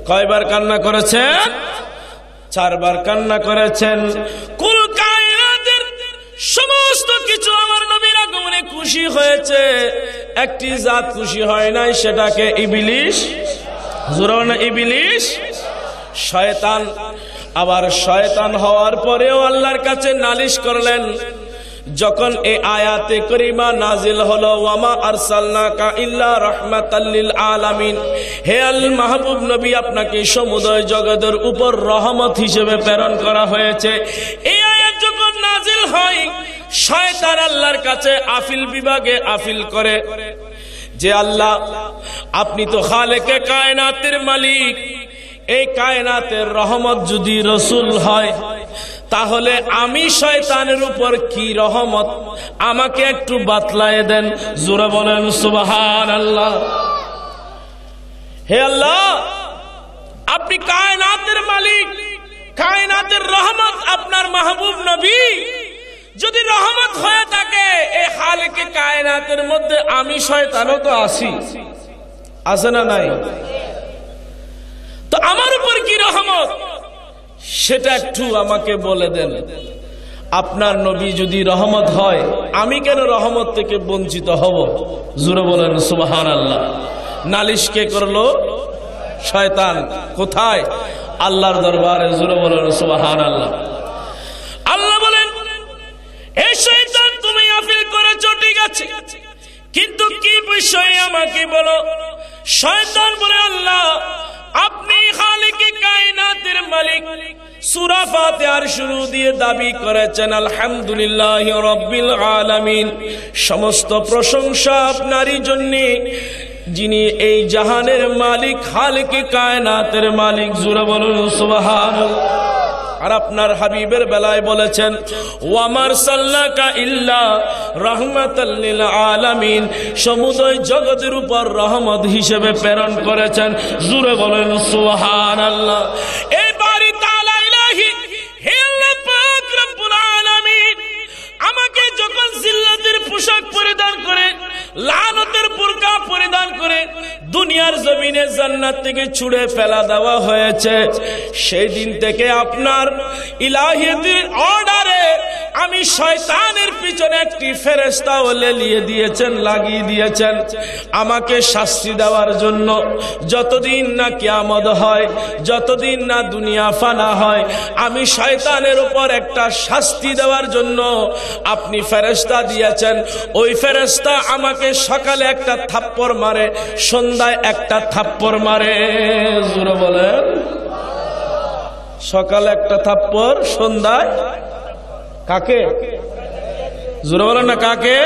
কয়বার কান্না করেছেন? 4 বার কান্না করেছেন। কুল কায়নাতের সমস্ত কিছু আমার নবীর আগমনে খুশি হয়েছে, একটি জাত খুশি হয় নাই, সেটাকে ইবলিস। জোরে না ইবলিস, শয়তান। আবার শয়তান হওয়ার পরেও আল্লাহর কাছে নালিশ করলেন। যখন এই আয়াতে করিমা নাজিল হলো, ওয়ামা আরসালনাকা ইল্লা রাহমাতাল লিল আলামিন, হে আল মাহবুব নবী, আপনাকে সমুদয় জগতের উপর রহমত হিসেবে প্রেরণ করা হয়েছে। এই আয়াত যখন নাজিল হয়, শয়তান আল্লাহর কাছে আপিল বিভাগে আপিল করে যে আল্লাহ, আপনি তো খালেকে কায়নাতের মালিক, এই কায়নাতের রহমত যদি রসুল হয়, তাহলে আমি শয়তানের উপর কি রহমত, আমাকে একটু বাতলায় দেন। জোরে বলেন সুবহানাল্লাহ। হে আল্লাহ, আপনি কায়নাতের মালিক, কায়নাতের রহমত আপনার মাহবুব নবী, যদি রহমত হয়ে থাকে এই খালিকে কায়নাতের মধ্যে আমি শয়তানও তো আছি, আছে না নাই? তো আমার উপর কি রহমত সেটা একটু আমাকে বলে দেন। আপনার নবী যদি রহমত হয়, আমি কেন রহমত থেকে বঞ্চিত হব? জোরে বলেন সুবহানাল্লাহ। নালিশ কে করলো? শয়তান। কোথায়? আল্লাহর দরবারে। জোরে বলেন সুবহানাল্লাহ। আল্লাহ বলেন, এই শয়তান তুমি আপিল করেছো ঠিক আছে, কিন্তু কি বিষয়ে আমাকে বলো। শয়তান বলে, আল্লাহ আপনি খালিকে কায়নাতের মালিক। সূরা ফাতিহার শুরু দিয়ে দাবি করেছেন আলহামদুলিল্লাহি রাব্বিল আলামিন, সমস্ত প্রশংসা আপনারই জন্য, যিনি এই জাহানের মালিক, খালিকে কায়নাতের মালিক। জোরে বলুন সুবহানাল্লাহ। আর আপনার হাবিবের বেলায় বলেছেন ওয়ামার সাল্লাকা ইল্লা রাহমাতাল লিল আলামিন, সমুদয় জগতের উপর রহমত হিসেবে প্রেরণ করেছেন। জোরে বলেন সুবহানাল্লাহ। এই বাড়ি তাআলা ইলাহি, হে আল্লাহ পাক রব্বুল আলামিন, আমাকে যখন জিল্লাতের পোশাক পরিধান করে, লানতের বুরকা পরিধান করে দুনিয়ার জমিনে জান্নাত থেকে ছুড়ে ফেলা দেওয়া হয়েছে, সেই দিন থেকে আপনার ইলাহিয়াতের অর্ডারে আমি শয়তানের পিছনে একটি ফেরেশতাও লেলিয়ে দিয়েছেন, লাগিয়ে দিয়েছেন আমাকে শাস্তি দেওয়ার জন্য। যতদিন না কিয়ামত হয়, যতদিন না দুনিয়া ফানা হয়, আমি শয়তানের উপর একটা শাস্তি দেওয়ার জন্য আপনি ফেরেশতা দিয়েছেন। ওই ফেরেশতা আমাকে সকালে একটা থাপ্পড় মারে, সন্ধ্যায় একটা থাপ্পড় মারে। জোরে বলেন, সকালে একটা থাপ্পড়, সন্ধ্যায় কাকে? জোরে বলেন না কাকে?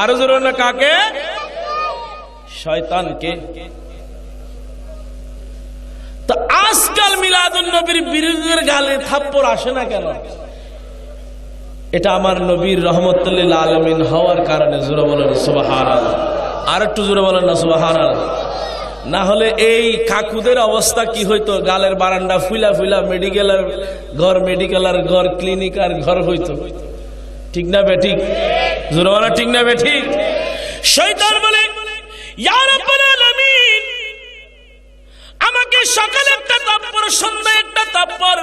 আরো জোরে না কাকে? শয়তানকে। তো আজকাল মিলাদুন নবীর বিরোধীদের গালে থাপ্পড় আসে না কেন? এটা আমার নবীর রহমতুল লিল আলামিন হওয়ার কারণে। জোরে বলেন সুবহানাল্লাহ। আর একটু জোরে বলেন না সুবহানাল্লাহ। না হলে এই কাকুদের অবস্থা কি হইতো? গালের বারান্দা ফুলা ফুলা মেডিকেলের ঘর, মেডিকেলের ঘর, ক্লিনিক আর ঘর হইতো। ঠিক না বেঠিক? জোরে বলেন ঠিক না বেঠিক? শয়তান বলে, ইয়া রাব্বুল আলামিন, আমাকে সকালে একটা তাপ্পর, সন্ধ্যায় একটা তাপ্পর।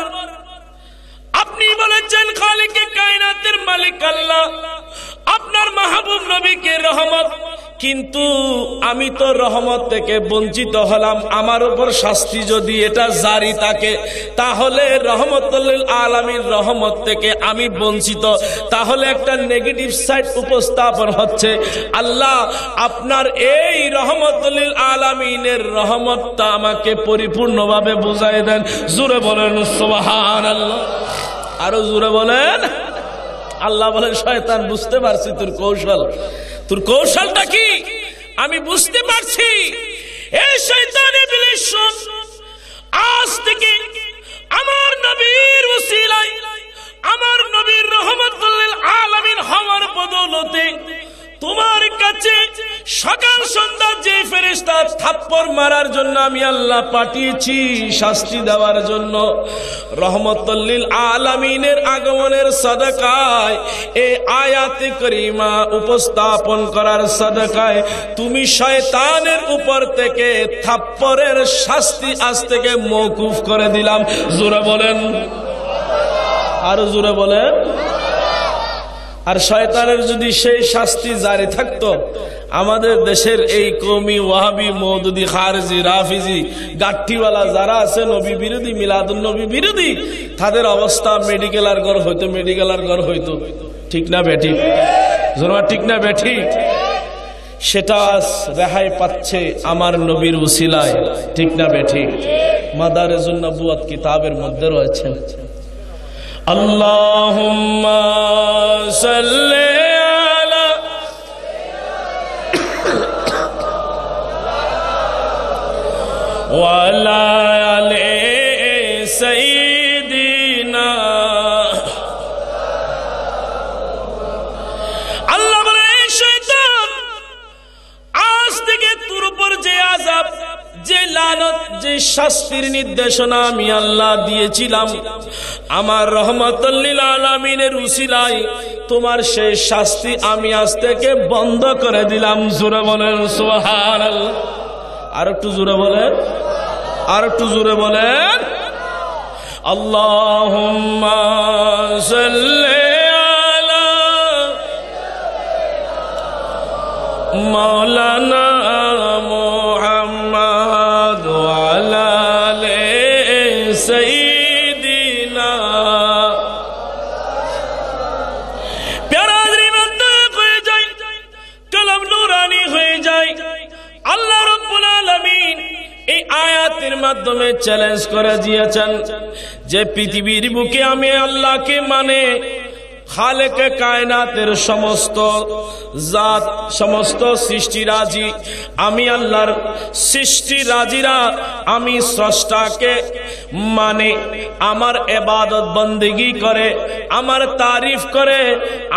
আপনি বলেছেন খালিকে কায়নাতের মালিক আল্লাহ, আপনার মাহবুব নবীকে রহমত, কিন্তু আমি তো রহমত থেকে বঞ্চিত হলাম। আমার উপর শাস্তি যদি এটা জারি থাকে, তাহলে রহমতুল লিল আলামিন রহমত থেকে আমি বঞ্চিত। তাহলে একটা নেগেটিভ সাইড উপস্থাপন হচ্ছে। আল্লাহ আপনার এই রহমতুল লিল আলামিনের রহমতটা আমাকে পরিপূর্ণভাবে বুঝাই দেন। জোরে বলেন সুবহানাল্লাহ। আরো জোরে বলেন। আল্লাহ বলেন, শয়তান বুঝতে পারছি তোর কৌশল। তোর কৌশলটা কি আমি বুঝতে পারছি। এই শয়তান ইবলিস, আজ থেকে আমার নবীর ওসিলায়, আমার নবীর রহমতুল লিল আলামিন হওয়ার বদৌলতে তোমার কাছে সকাল সন্ধ্যা যে ফেরেশতা থাপ্পড় মারার জন্য আমি আল্লাহ পাঠিয়েছি, শাস্তি দেওয়ার জন্য, রহমতুল লিল আলামিনের আগমনের সাদাকায়, এই আয়াতে কারিমা উপস্থাপন করার সাদাকায় তুমি শয়তানের উপর থেকে থাপ্পড়ের শাস্তি আজ থেকে মওকুফ করে দিলাম। জোরে বলেন, আরো জোরে বলেন। আর শয়তানের যদি সেই শাস্তি জারি থাকতো, আমাদের দেশের এই কওমি ওয়াহাবি মওদুদি খারজি রাফিজি গাট্টিওয়ালা যারা আছে, নবী বিরোধী, মিলাদুন নবী বিরোধী, তাদের অবস্থা মেডিকেল আর ঘর হইতো, মেডিকেল আর ঘর হইতো। ঠিক না বেঠিক? জোরে ঠিক না বেঠিক? সেটা রেহাই পাচ্ছে আমার নবীর উসিলায়। ঠিক না বেঠিক? মাদারিজুন নবুওয়াত কিতাবের মধ্যে রয়েছে। আল্লাহুম্মা সাল্লি আলা ওয়া আলা আলি সাইয়্যিদিনা। আল্লাহ বলে, শয়তান আজ থেকে তোর উপর যে আযাব, যে লানত, যে শাস্তির নির্দেশনা আমি আল্লাহ দিয়েছিলাম, আমার রহমাতুল লিল আলামিনের উসিলায় তোমার সেই শাস্তি আমি আজ থেকে বন্ধ করে দিলাম। জোরে বলেন সুবহানাল্লাহ। আর একটু জোরে বলেন, আর একটু জোরে বলেন। আল্লাহুম্মা সাল্লি আলা মাওলানা মুহাম্মদ ওয়া আলা আলি সাইয়্যিদিনা। প্যারা জীবন্ত হয়ে যায়, কলম নূরানি হয়ে যায়। আল্লাহ রাব্বুল আলামিন এই আয়াতের মাধ্যমে চ্যালেঞ্জ করে দিয়েছেন যে পৃথিবীর বুকে আমি আল্লাহকে মানে খালেকে কায়নাতের সমস্ত জাত, সমস্ত সৃষ্টিরাজি, আমি আল্লাহর সৃষ্টিরাজিরা আমি স্রষ্টাকে মানে আমার ইবাদত বন্দেগী করে, আমার তারিফ করে,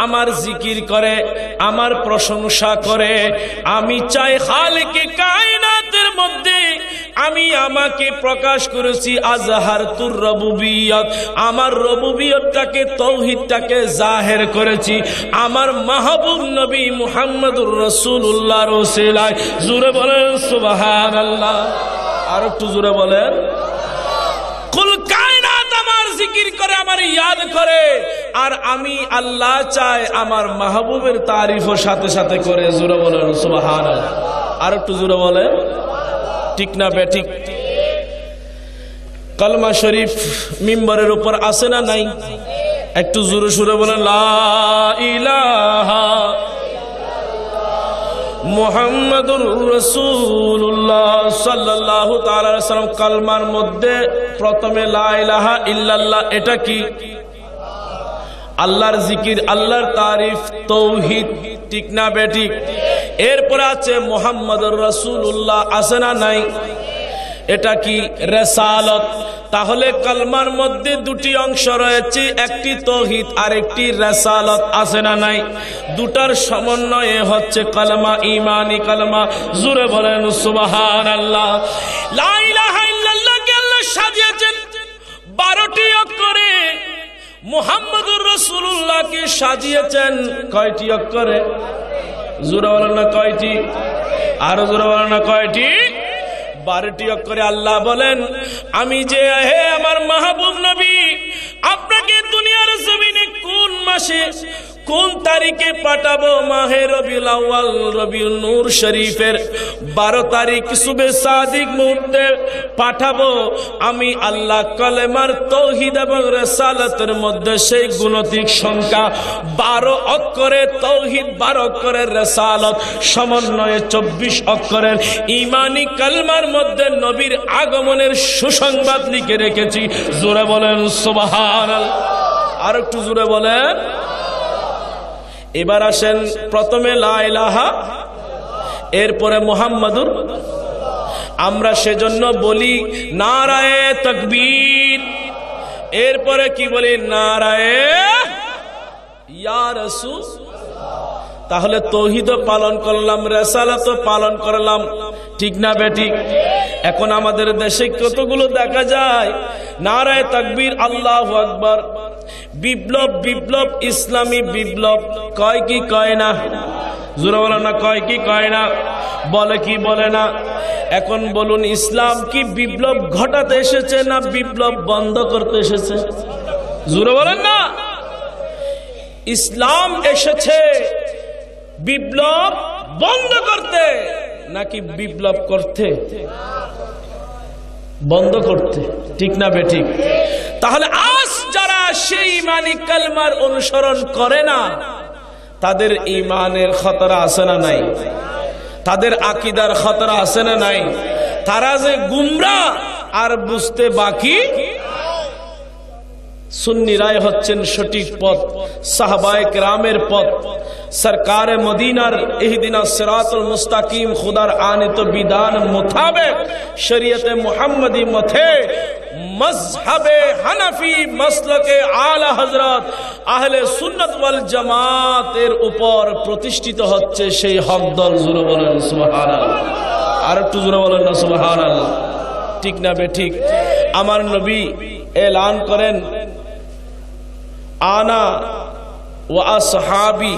আমার জিকির করে, আমার প্রশংসা করে। আমি চাই খালেকে কায়নাতের মধ্যে আমি আমাকে প্রকাশ করেছি আজহারতুর রুবুবিয়ত, আমার রুবুবিয়তটাকে তৌহিদটাকে জাহের করেছি আমার মাহবুব নবী মুহাম্মদুর রাসূলুল্লাহর ওসিলায়। জোরে বলেন সুবহানাল্লাহ। আর একটু জোরে বলেন। কুল কায়নাত আমার জিকির করে, আমার ইয়াদ করে, আর আমি আল্লাহ চাই আমার মাহবুবের তারিফও সাথে সাথে করে। জোরে বলেন সুবহানাল্লাহ। আর একটু জোরে বলেন। ঠিক না বেঠিক? কালমা শরীফ মিম্বরের উপর আছে না নাই? একটু জোরে সুরে বলেন লা ইলাহা মুহাম্মাদুর রাসূলুল্লাহ সাল্লাল্লাহু তাআলা আলাইহি ওয়াসাল্লাম। কালমার মধ্যে প্রথমে লা ইলাহা ইল্লাল্লাহ, এটা কি? আল্লাহর জিকির, আল্লাহর তারিফ, তৌহিদ। ঠিক না বেঠিক? এরপরে আছে মুহাম্মাদুর রাসূলুল্লাহ, আছে না নাই? এটা কি? রিসালাত। তাহলে কালমার মধ্যে দুটি অংশ রয়েছে, একটি তৌহিদ আর একটি রিসালাত, আছে না নাই? দুটার সমন্বয়ে হচ্ছে কালমা, ঈমানি কালমা। জোরে বলেন সুবহানাল্লাহ। লা ইলাহা ইল্লাল্লাহকে আল্লাহ সাজিয়েছেন 12টি অক্ষরে, মুহাম্মাদুর রাসূলুল্লাহকে সাজিয়েছেন কয়টি অক্ষরে? জোরে বলেন না কয়টি? আর জোরে বলেন না কয়টি? 12টি অক্ষরে। আল্লাহ বলেন আমি যে হে আমার মাহবুব নবী আপনাকে দুনিয়ার জমিনে কোন মাসে কোন তারিখে পাঠাবো? মাহে রবিউল আউয়াল, রবিউল নূর শরীফের 12 তারিখ সুবে সাদিক মুহূর্তে পাঠাবো। আমি আল্লাহ কলেমার তৌহিদ এবং রিসালাতের মধ্যে সেই গুণতিক সংখ্যা 12 অক্ষরের তৌহিদ, 12 অক্ষরের রিসালাত, সমন্বয়ে 24 অক্ষরের ঈমানি কালমার মধ্যে নবীর আগমনের সুসংবাদ লিখে রেখেছি। জোরে বলেন সুবহানাল্লাহ। আর একটু জোরে বলেন। এবার আসেন, প্রথমে লা ইলাহা, এরপরে মুহাম্মাদুর। আমরা সেজন্য বলি নারায়ে তাকবীর, এরপরে কি বলি? নারায়ে ইয়া রাসূল। তাহলে তৌহিদও পালন করলাম, রিসালাতও পালন করলাম। ঠিক না বেঠিক? এখন আমাদের দেশে কতগুলো দেখা যায় নারায়ে তাকবীর, আল্লাহু আকবার, বিপ্লব, বিপ্লব, ইসলামী বিপ্লব, কয় কি কয় না? জোরে বলো না, কয় কি কয় না? বলে কি বলে না? এখন বলুন, ইসলাম কি বিপ্লব ঘটাতে এসেছে না বিপ্লব বন্ধ করতে এসেছে? জোরে বলেন না। ইসলাম এসেছে বিপ্লব বন্ধ করতে নাকি বিপ্লব করতে? বন্ধ করতে। ঠিক না বেঠিক? তাহলে আজ যারা সেই ঈমানি কালমার অনুসরণ করে না তাদের ঈমানের খতরা আছে না নাই? তাদের আকীদার খতরা আছে না নাই? তারা যে গুমরাহ আর বুঝতে বাকি। সুন্নিরাই হচ্ছেন সঠিক পথ, সাহাবায়ে কেরামের পথ, সরকারে মদিনার ইহদিনাস সিরাতুল মুস্তাকিম, খুদার আনিত বিধান মোতাবেক শরীয়তে মুহাম্মদী মতে মজহাবে হানাফি মাসলাকে আলা হযরত আহলে সুন্নাত ওয়াল জামাতের উপর প্রতিষ্ঠিত হচ্ছে সেই হক দল। জোরে বলেন সুবহানাল্লাহ। আর একটু জোরে বলেন না সুবহানাল্লাহ। ঠিক না বেঠিক? আমার নবী এলান করেন আনা ওয়া আসহাবি।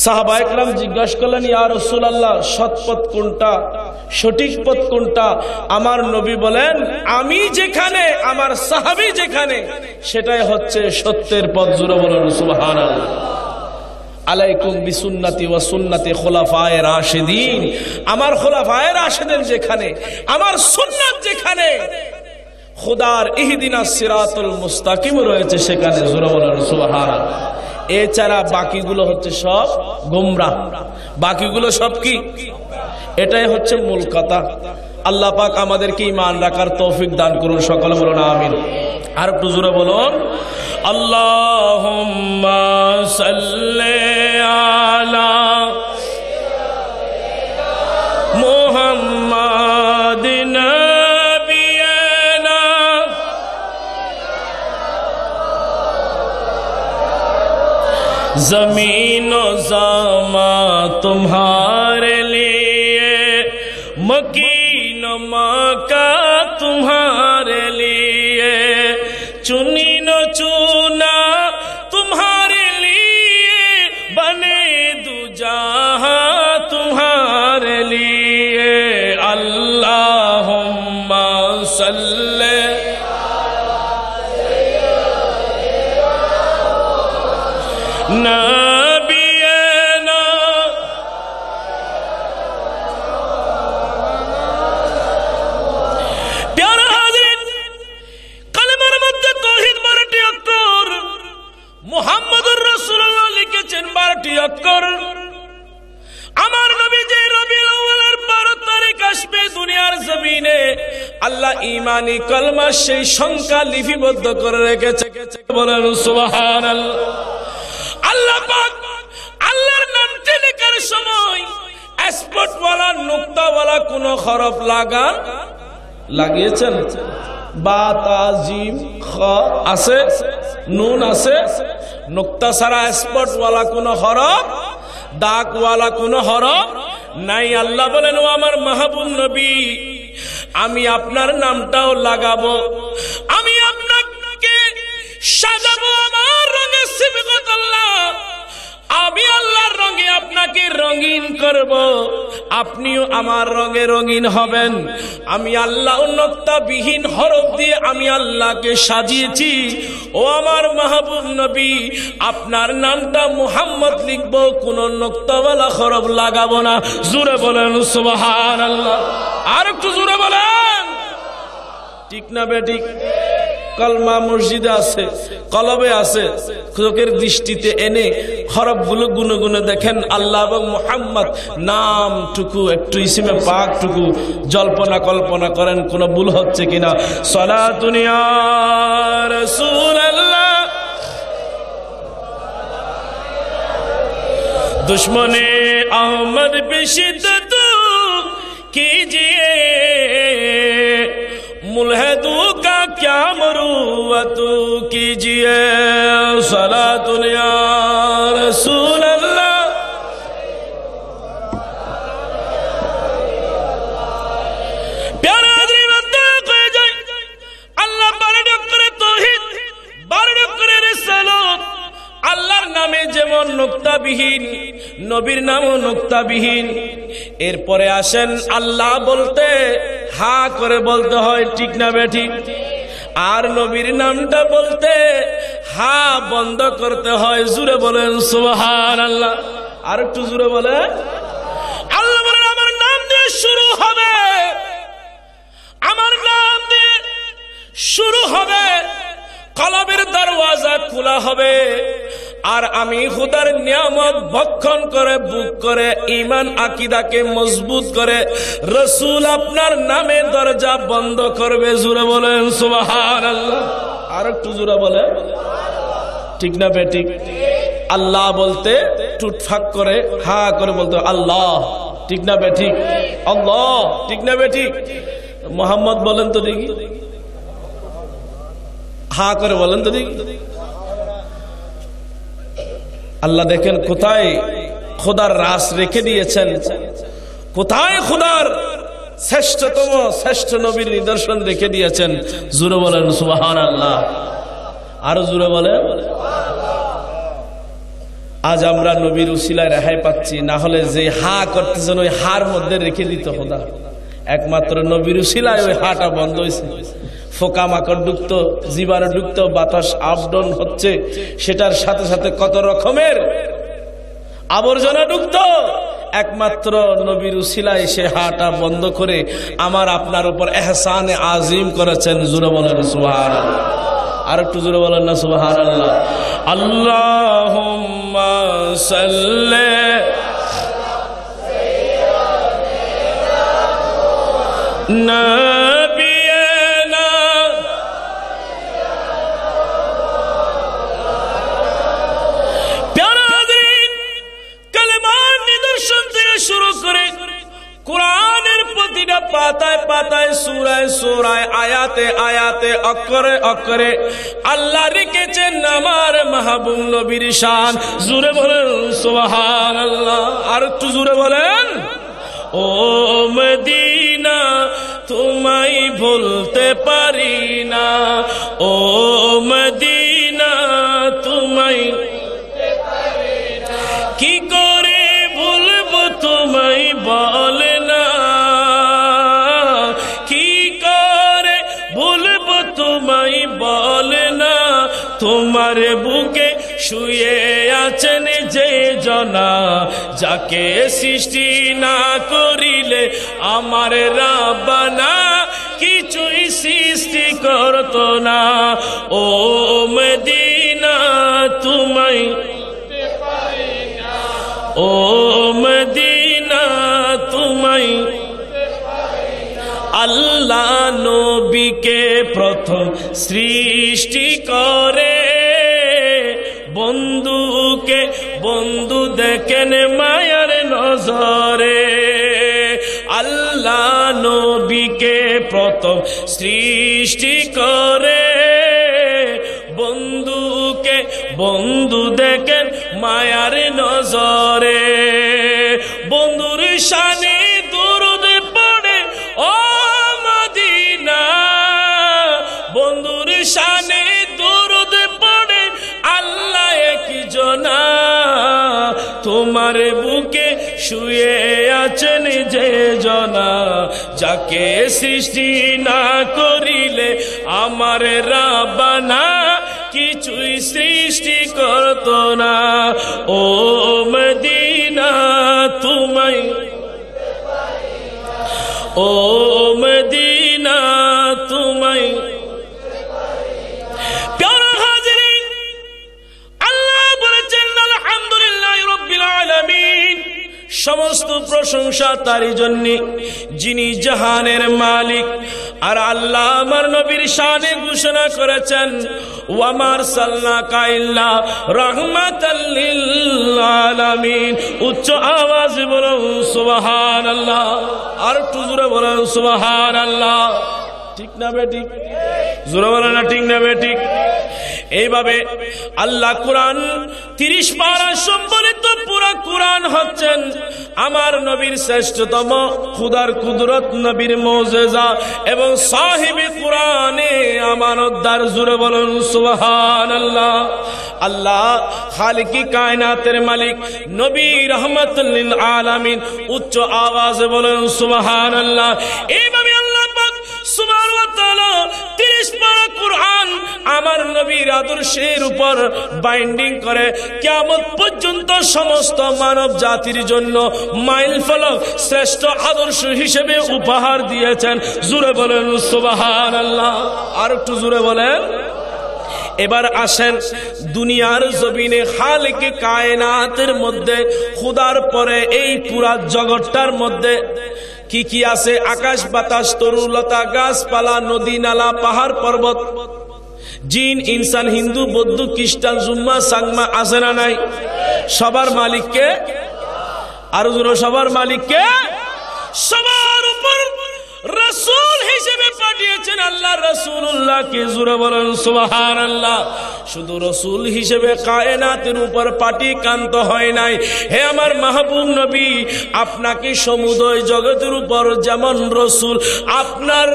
সাহাবায়ে কেরাম জিজ্ঞাসা করলেন, ইয়া রাসূলুল্লাহ, সৎ পথ কোনটা, সঠিক পথ কোনটা? আমার নবী বলেন, আমি যেখানে, আমার সাহাবী যেখানে, সেটাই হচ্ছে সত্যের পথ। জোরে বলুন সুবহানাল্লাহ। আলাইকুম বিসুন্নতি ওয়া সুন্নতি খুলাফায়ে রাশিদিন। আমার খুলাফায়ে রাশিদিন যেখানে, আমার সুন্নাত যেখানে, খোদার ইহদিনাস সিরাতুল মুস্তাকিম রয়েছে সেখানে। জোরে বলুন সুবহানাল্লাহ। এছাড়া বাকিগুলো হচ্ছে সব গোমরাহ, বাকিগুলো সব কি? এটাই হচ্ছে মূল কথা। আল্লাহ পাক আমাদেরকে ঈমান রাখার তৌফিক দান করুন, সকলে বলুন আমিন। আর একটু জোরে বলুন, আল্লাহুম্মা সাল্লি আলা মুহাম্মাদিন নবিয়িনা। ज़मीन व ज़मा तुम्हारे लिए, मकीन मक्का तुम्हारे लिए, चुनी न चुना तुम्हारे लिए, बने दू जहां तुम्हारे लिए। अल्लाहुम्मा सल्ले नबियना। प्यारा हाज़िरीन, कलमार मध्य तौहीद 12টি অক্ষর, মুহাম্মদুর রাসূলুল্লাহ লিখেছেন 12টি অক্ষর। আমার নবী যে রবিউল আউয়ালের 12 তারিখ আসবে দুনিয়ার জমিনে, আল্লাহ ঈমানি কলমা সেই সংখ্যা লিপিবদ্ধ করে রেখেছে। বলেন সুবহানাল্লাহ। আল্লাহ পাক আল্লাহর নামটি লেখার সময় স্পটওয়ালা নুক্তাওয়ালা কোন হরফ লাগিয়েছেন? বা তা জিম খ আছে, নুন আছে, নুক্তা ছাড়া স্পটওয়ালা কোন হরফ, দাগওয়ালা কোন হরফ নাই। আল্লাহ বলেন, ও আমার মাহবুব নবী, আমি আপনার নামটাও লাগাবো, আমি আপনাকে সাজাবো আমার রঙে সিবগত আল্লাহ, আমি আল্লাহর রঙে আপনাকে রঙিন করব, আপনিও আমার রঙে রঙিন হবেন। আমি আল্লাহ নক্তাবিহীন হরফ দিয়ে আমি আল্লাহকে সাজিয়েছি। ও আমার মাহবুব নবী, আপনার নামটা মুহাম্মদ লিখবো, কোন নক্তাওয়ালা হরফ লাগাবো না। জোরে বলেন সুবহানাল্লাহ। আর একটু জোরে বলেন, ঠিক না বেঠিক? কলমা মসজিদে আছে, কলবে আছে, চোখের দৃষ্টিতে এনে হরফগুলো গুনে গুনে দেখেন, আল্লাহ এবং মুহাম্মদ নামটুকু, একটু ইসিমে পাকটুকু জল্পনা কল্পনা করেন কোন ভুল হচ্ছে কিনা। সালাতুন ইয়া রাসূলুল্লাহ। दुश्मने अहमद पे शिद्दत कीजिए, मुल्हिदों का क्या मरूवत कीजिए। सलातुन या रसूल अल्लाह। प्यारे आदमी बताए जाए, अल्लाह बारडक करे तौहीद, बारडक करे रिसालत। আল্লাহর নামে যেমন নুক্তাবিহীন, নবীর নামও নুক্তাবিহীন। এরপরে আসেন, আল্লাহ বলতে হা করে বলতে হয়, ঠিক না বেঠিক? আর নবীর নামটা বলতে হা বন্ধ করতে হয়। জোরে বলেন সুবহানাল্লাহ। আর একটু জোরে বলেন। আল্লাহ বলেন, আমার নাম দিয়ে শুরু হবে, আমার নাম দিয়ে শুরু হবে, কলবের দরওয়াজা খোলা হবে। আর আমি খুদার নিয়ামত ভক্ষণ করে, বুক করে, ঈমান আকীদাকে মজবুত করে রাসূল আপনার নামে দরজা বন্ধ করবে। জোরে বলেন সুবহানাল্লাহ। আর একটু জোরে বলেন, ঠিক না বেঠিক? আল্লাহ বলতে টুটফাক করে হা করে বলতে আল্লাহ, ঠিক না বেঠিক? আল্লাহ, ঠিক না বেঠিক? মুহাম্মদ বলেন তো দেখি, হা করে বলেন তো দেখি। আল্লাহ দেখেন কোথায় খোদার রাস রেখে দিয়েছেন, কোথায় খোদার শ্রেষ্ঠতম শ্রেষ্ঠ নবীর নিদর্শন রেখে দিয়েছেন। জোরে বলেন সুবহানাল্লাহ, আরো জোরে বলেন। আজ আমরা নবীর উসিলায় রেহাই পাচ্ছি, না হলে যে হা করতেছেন ওই হার মধ্যে রেখে দিত খোদা। একমাত্র নবীর উসিলায় ওই হাটা বন্ধ হয়েছে। ফোকা মাকড় ঢুকত, জীবাণু ঢুকত, বাতাস আপডাউন হচ্ছে, সেটার সাথে সাথে কত রকমের আবর্জনা ঢুকত। একমাত্র নবীর উসিলায় সে হাটা বন্ধ করে আমার আপনার উপর এহসানে আজিম করেছেন। জোরে বলেন সুবহানাল্লাহ, আর একটু জোরে বলেন না সুবহানাল্লাহ। আল্লাহুম্মা সাল্লি নাবিয়ানা প্যারা হাজরিন, কালেমার নিদর্শন থেকে শুরু করে কোরআনের প্রতিটা পাতায় পাতায়, সূরায় সূরায়, আয়াতে আয়াতে, অক্ষরে অক্ষরে আল্লাহ রেখেছেন আমার মাহবুব নবীর শান। জোরে বলেন সুবহানাল্লাহ, আর একটু জোরে বলেন। ও মদিনা তোমায় ভুলতে পারি না, ও মদিনা তোমায় কি করে ভুলবো তোমায় বলে না, কি করে ভুলবো তোমায় বলে না। তোমার বুকে শুয়ে আছেন যে জনা, যাকে সৃষ্টি না করিলে আমার রাব্বানা কিছুই সৃষ্টি করতো না। ও মদিনা তোমায়, ও মদিনা তোমায় আল্লাহ নবীকে প্রথম সৃষ্টি করে, বন্ধুকে বন্ধু দেখেন মায়ার নজরে। আল্লাহ নবীকে প্রথম সৃষ্টি করে, বন্ধুকে বন্ধু দেখেন মায়ার নজরে। বন্ধুর শানে দুরূদ পড়ে ও মদিনা, বন্ধুর শানে দুরূদ পড়ে আল্লাহ কি জনা। তোমার বুকে শুয়ে আছেন যে জনা, যাকে সৃষ্টি না করিলে আমার রাব্বানা কিছুই সৃষ্টি করতো না। ও মদিনা তোমায়, ও মদিনা তোমায় প্যারা হাজরিন, আল্লাহ বলেছেন আলহামদুলিল্লাহি রাব্বিল আলামিন, সমস্ত প্রশংসা তারই জন্য যিনি জাহানের মালিক। আর আল্লাহ আমার নবীর শানে ঘোষণা করেছেন ওয়ামা আরসালনাকা ইল্লা রাহমাতাল লিল আলামিন। উচ্চ আওয়াজে বলুন সুবহানাল্লাহ, আর একটু জোরে বলুন সুবহানাল্লাহ। ঠিক না বেঠিক? জোরে বলেন না ঠিক না বেঠিক? এইভাবে আল্লাহ কোরআন 30 পারা সম্বলিত পুরা কোরআন হচ্ছেন আমার নবীর শ্রেষ্ঠতম খুদার কুদরত, নবীর মুজিজা এবং সাহিবে কোরআনে আমানতদার। জোরে বলুন সুবহানাল্লাহ। আল্লাহ খালিকি কায়নাতের মালিক, নবী রাহমাতুল লিল আলামিন। উচ্চ আওয়াজে বলুন সুবহানাল্লাহ। এইভাবে আল্লাহ পাক সুবহানাহু ওয়া তাআলা 30 পারা কোরআন আমার নবীর আদর্শের উপর বাইন্ডিং করে কিয়ামত পর্যন্ত সমস্ত মানব জাতির জন্য মাইল ফলক, শ্রেষ্ঠ আদর্শ হিসেবে উপহার দিয়েছেন। জোরে বলেন সুবহানাল্লাহ, আর একটু জোরে বলেন। এবার আসেন দুনিয়ার জমিনে খালিকে কায়নাতের মধ্যে খুদার পরে এই পুরা জগৎটার মধ্যে কি কি আছে? আকাশ বাতাস, তরুলতা, গাছপালা, নদী নালা, পাহাড় পর্বত, জিন ইনসান, হিন্দু বৌদ্ধ খ্রিস্টান জুম্মা সাংমা আছে না নাই? সবার মালিককে, আরো জোরে সবার মালিককে, সবার উপর রাসূল হিসেবে পাঠিয়েছেন আল্লাহ রাসূলুল্লাহকে। জোরে বলেন সুবহানাল্লাহ। শুধু রাসূল হিসেবে কায়নাতের উপর পাটিকান্ত হয় নাই, হে আমার মাহবুব নবী, আপনাকে সমুদয় জগতের উপর যেমন রাসূল আপনার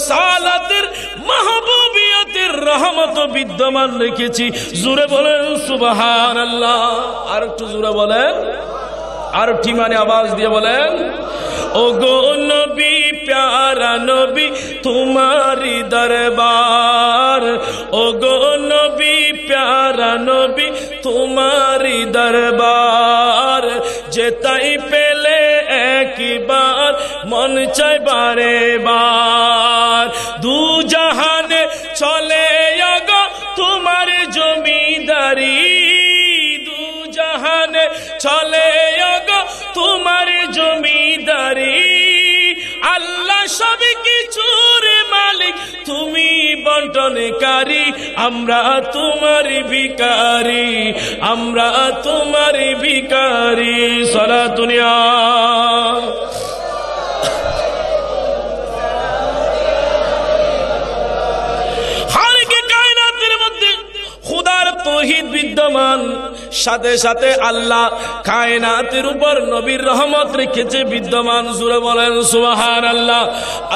সালাতের মাহবুবিয়তের রহমত বিদ্যমান রেখেছি। জোরে বলেন সুবহানাল্লাহ। আর একটু জোরে বলেন, আর ঠিমানে আওয়াজ দিয়ে বলেন, ও গো নবী প্যারা নবী তোমারি দরবার, ও গো নবী প্যারা নবী তোমারি দরবার, যেতাই পেলে একবার মন চাই বারে বার, দু জাহানে চলে গো তোমার জমিদারি, দু জাহানে চলে গো তোমার জমিদারি, আল্লাহ সব কিছুর মালিক তুমি বন্টনকারী, আমরা তোমার ভিখারি, আমরা তোমার ভিখারি। সালাতুনিয়া তৌহিদ বিদ্যমান, সাথে সাথে আল্লাহ কায়নাতের উপর নবীর রহমত রেখেছে বিদ্যমান। জোরে বলেন সুবহানাল্লাহ।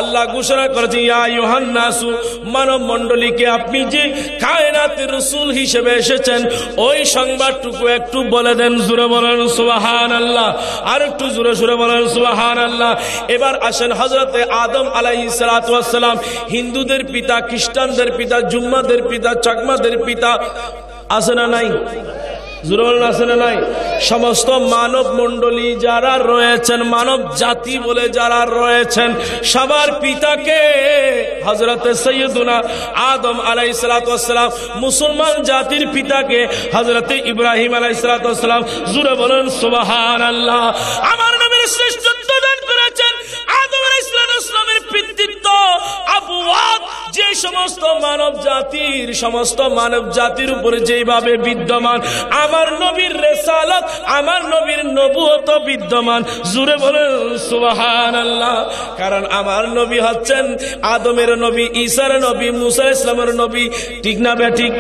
আল্লাহ ঘোষণা করেছে, ইয়া আইয়ুহান নাসু, মানব মণ্ডলীকে আপনি যে কায়নাতের রাসূল হিসেবে এসেছেন ওই সংবাদটুকু একটু বলে দেন। জোরে বলেন সুবহানাল্লাহ। আর একটু জোরে জোরে বলেন সুবহানাল্লাহ। এবার আসেন হযরতে আদম আলাইহিস সালাতু ওয়াস সালাম, হিন্দুদের পিতা, খ্রিস্টানদের পিতা, জুম্মাদের পিতা, চাকমাদের পিতা, আছে না নাই? জোরে বলেন আছে না নাই? সমস্ত মানব মণ্ডলী যারা রয়েছেন, মানব জাতি বলে যারা রয়েছেন, সবার পিতাকে হযরতে সাইয়্যিদুনা আদম আলাইহিস সালাতু ওয়াস সালাম, মুসলমান জাতির পিতাকে হযরতে ইব্রাহিম আলাইহিস সালাতু ওয়াস সালাম। জোরে বলেন সুবহানাল্লাহ। আমার নবীর শ্রেষ্ঠত্ব দান করেছেন আদম আলাইহিস সালামের পিতৃত্ব আবওয়াত, যে সমস্ত মানব জাতির উপরে যেভাবে বিদ্যমান আমার নবীর রিসালাত, আমার নবীর নবুয়ত বিদ্যমান। জোরে বলেন সুবহানাল্লাহ। কারণ আমার নবী হচ্ছেন আদমের নবী, ঈসার নবী, মুসা ইসলামের নবী। ঠিক না বেঠিক?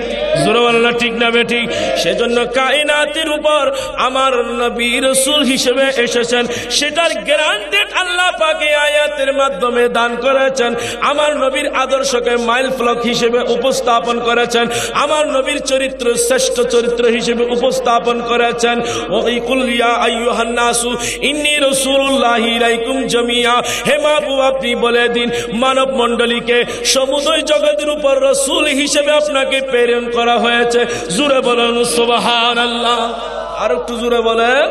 জোরে বলেন না ঠিক না বেঠিক? সেজন্য কায়নাতের উপর আমার নবী রাসূল হিসেবে এসেছেন, সেটার গ্যারান্টেড আল্লাহ পাক এই আয়াতের মাধ্যমে দান করেছেন। আমার নবীর আদর্শকে মাইল ফলক হিসেবে উপস্থাপন করেছেন, আমার নবীর চরিত্র শ্রেষ্ঠ চরিত্র হিসেবে উপস্থাপন করেছেন। ওয়াকুল ইয়া আইয়ুহান নাসু ইন্নী রাসূলুল্লাহি ইলাইকুম জামিয়া, হে মাহবুব আপনি বলে দিন মানব মণ্ডলীকে সমুদয় জগতের উপর রাসূল হিসেবে আপনাকে প্রেরণ করা হয়েছে। জোরে বলেন সুবহানাল্লাহ। আর একটু জোরে বলেন।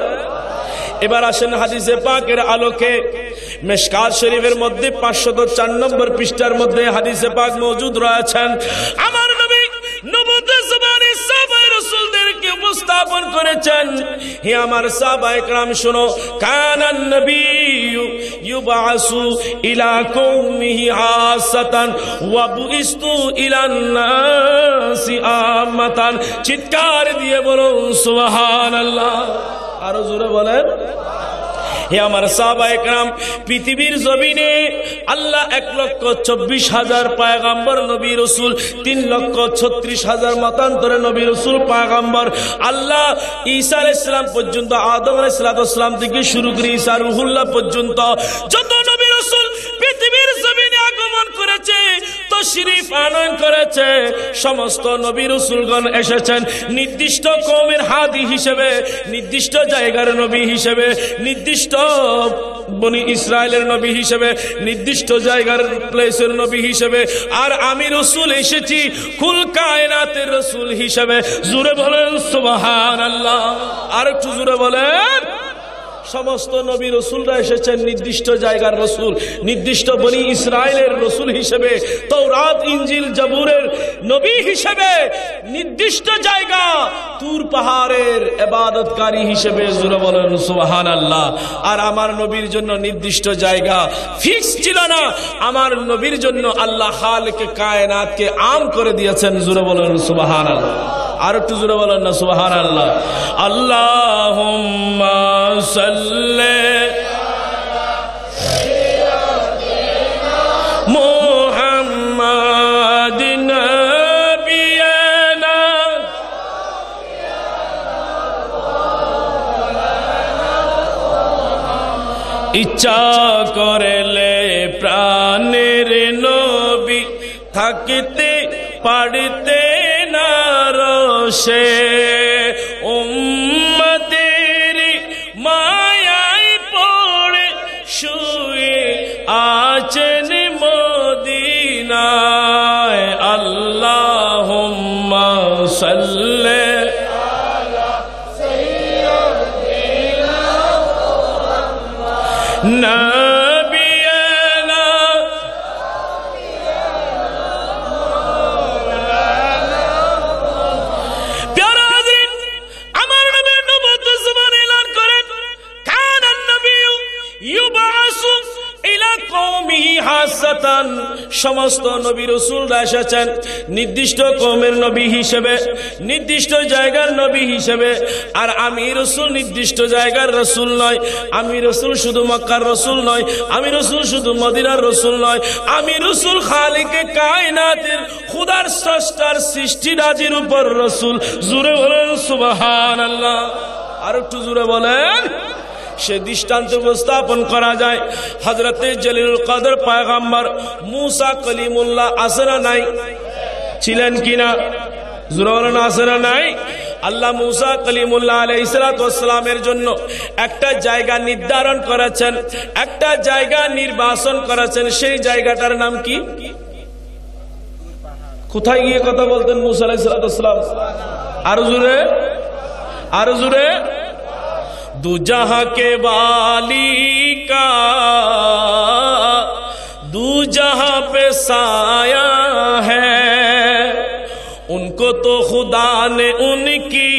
এবার আসেন হাদিসে পাকের আলোকে, মিশকাত শরীফের মধ্যে 504 নম্বর পৃষ্ঠার মধ্যে হাদিসে পাক মওজুদ রয়েছেন। আমার নবী নবুয়তের জবানে সাহাবায়ে রাসূলদেরকে উপস্থাপন করেছেন। হে আমার সাহাবায়ে کرام শুনো, কানান নবিয়্যু ইউবাসু ইলা কওমিহি আসাতান ওয়া বুইস্তু ইলান নাসি আম্মাতান। চিৎকার দিয়ে বলুন সুবহানাল্লাহ। আরো জোরে বলেন। হে আমার সাহাবায়ে کرام, পৃথিবীর জমিনে আল্লাহ 1,24,000 পয়গম্বর নবী রাসূল, 3,36,000 মতান্তরে নবী রাসূল পয়গম্বর। আল্লাহ ঈসা আলাইহিস সালাম পর্যন্ত, আদম আলাইহিস সালাম থেকে শুরু করে ঈসা রুহুল্লাহ পর্যন্ত যত নবী রাসূল পৃথিবীর জমিনে আগমন করেছে, তশরীফ আনয়ন করেছে, সমস্ত নবী রাসূলগণ এসেছেন নির্দিষ্ট কওমের হাদি হিসেবে, নির্দিষ্ট জায়গার নবী হিসেবে, নির্দিষ্ট বনি ইসরায়েলের নবী হিসেবে, নির্দিষ্ট জায়গার প্লেসের নবী হিসেবে। আর আমি রাসূল এসেছি কুল কায়নাতের রাসূল হিসেবে। জোরে বলেন সুবহানাল্লাহ। আর একটু জোরে বলেন। সমস্ত নবী রাসূলরা এসেছেন নির্দিষ্ট জায়গার রাসূল, নির্দিষ্ট বনি ইসরায়েলের রাসূল হিসেবে, তাওরাত ইনজিল জাবুরের নবী হিসেবে, নির্দিষ্ট জায়গা তুর পাহাড়ের ইবাদতকারী হিসেবে। জোরে বলেন সুবহানাল্লাহ। আর আমার নবীর জন্য নির্দিষ্ট জায়গা ফিক্স ছিল না, আমার নবীর জন্য আল্লাহ খালিক কায়নাতকে আম করে দিয়েছেন। জোরে বলেন সুবহানাল্লাহ। আর একটু জোরে বলেন না সুবহানাল্লাহ। আল্লাহুম্মা সাল্লি মুহাম্মাদ ইচ্ছা করলে প্রাণের নবী থাকতে পারতে না রোষে, উম্মতের মায়ায় পড়ে শুয়ে আছেন মদিনায়। আল্লাহুম্মা সাল্লি আলা সাইয়্যিদিনা নাবিয়ানা প্যারা হাজরিন, আমার নবীর নবুয়ত জবান এলান করেন, কানান নবী ইউবাসু ইলা কওমিহি হাসাতান, সমস্ত নবী রাসূলরা এসেছেন নির্দিষ্ট কওমের নবী হিসেবে, নির্দিষ্ট জায়গার নবী হিসেবে। আর আমি রাসূল নির্দিষ্ট জায়গার রাসূল নয়, আমি রাসূল শুধু মক্কার রাসূল নয়, আমি রাসূল শুধু মদিনার রাসূল নয়, আমি রাসূল খালিকে কায়নাতের খোদার স্রষ্টার সৃষ্টিরাজির উপর রাসূল। জোরে বলেন সুবহানাল্লাহ, আর একটু জোরে বলেন। সে দৃষ্টান্ত উপস্থাপন করা যায়। হযরতে জলিলুল কদর পয়গম্বর মুসা কলিমুল্লাহ আসরা নাই, ছিলেন কিনা? জোরে বলেন আসরা নাই। আল্লাহ মুসা কলিমুল্লাহ আলাইহিস সালাতু ওয়াস সালামের জন্য একটা জায়গা নির্ধারণ করেছেন, একটা জায়গা নির্বাচন করেছেন। সেই জায়গাটার নাম কি? কোথায় গিয়ে কথা বলতেন মুসা আলাইহিস সালাতু ওয়াস সালাম? আরো জোরে, আরো জোরে। दो जहां के वाली का दो जहां पे साया है, उनको तो खुदा ने उनकी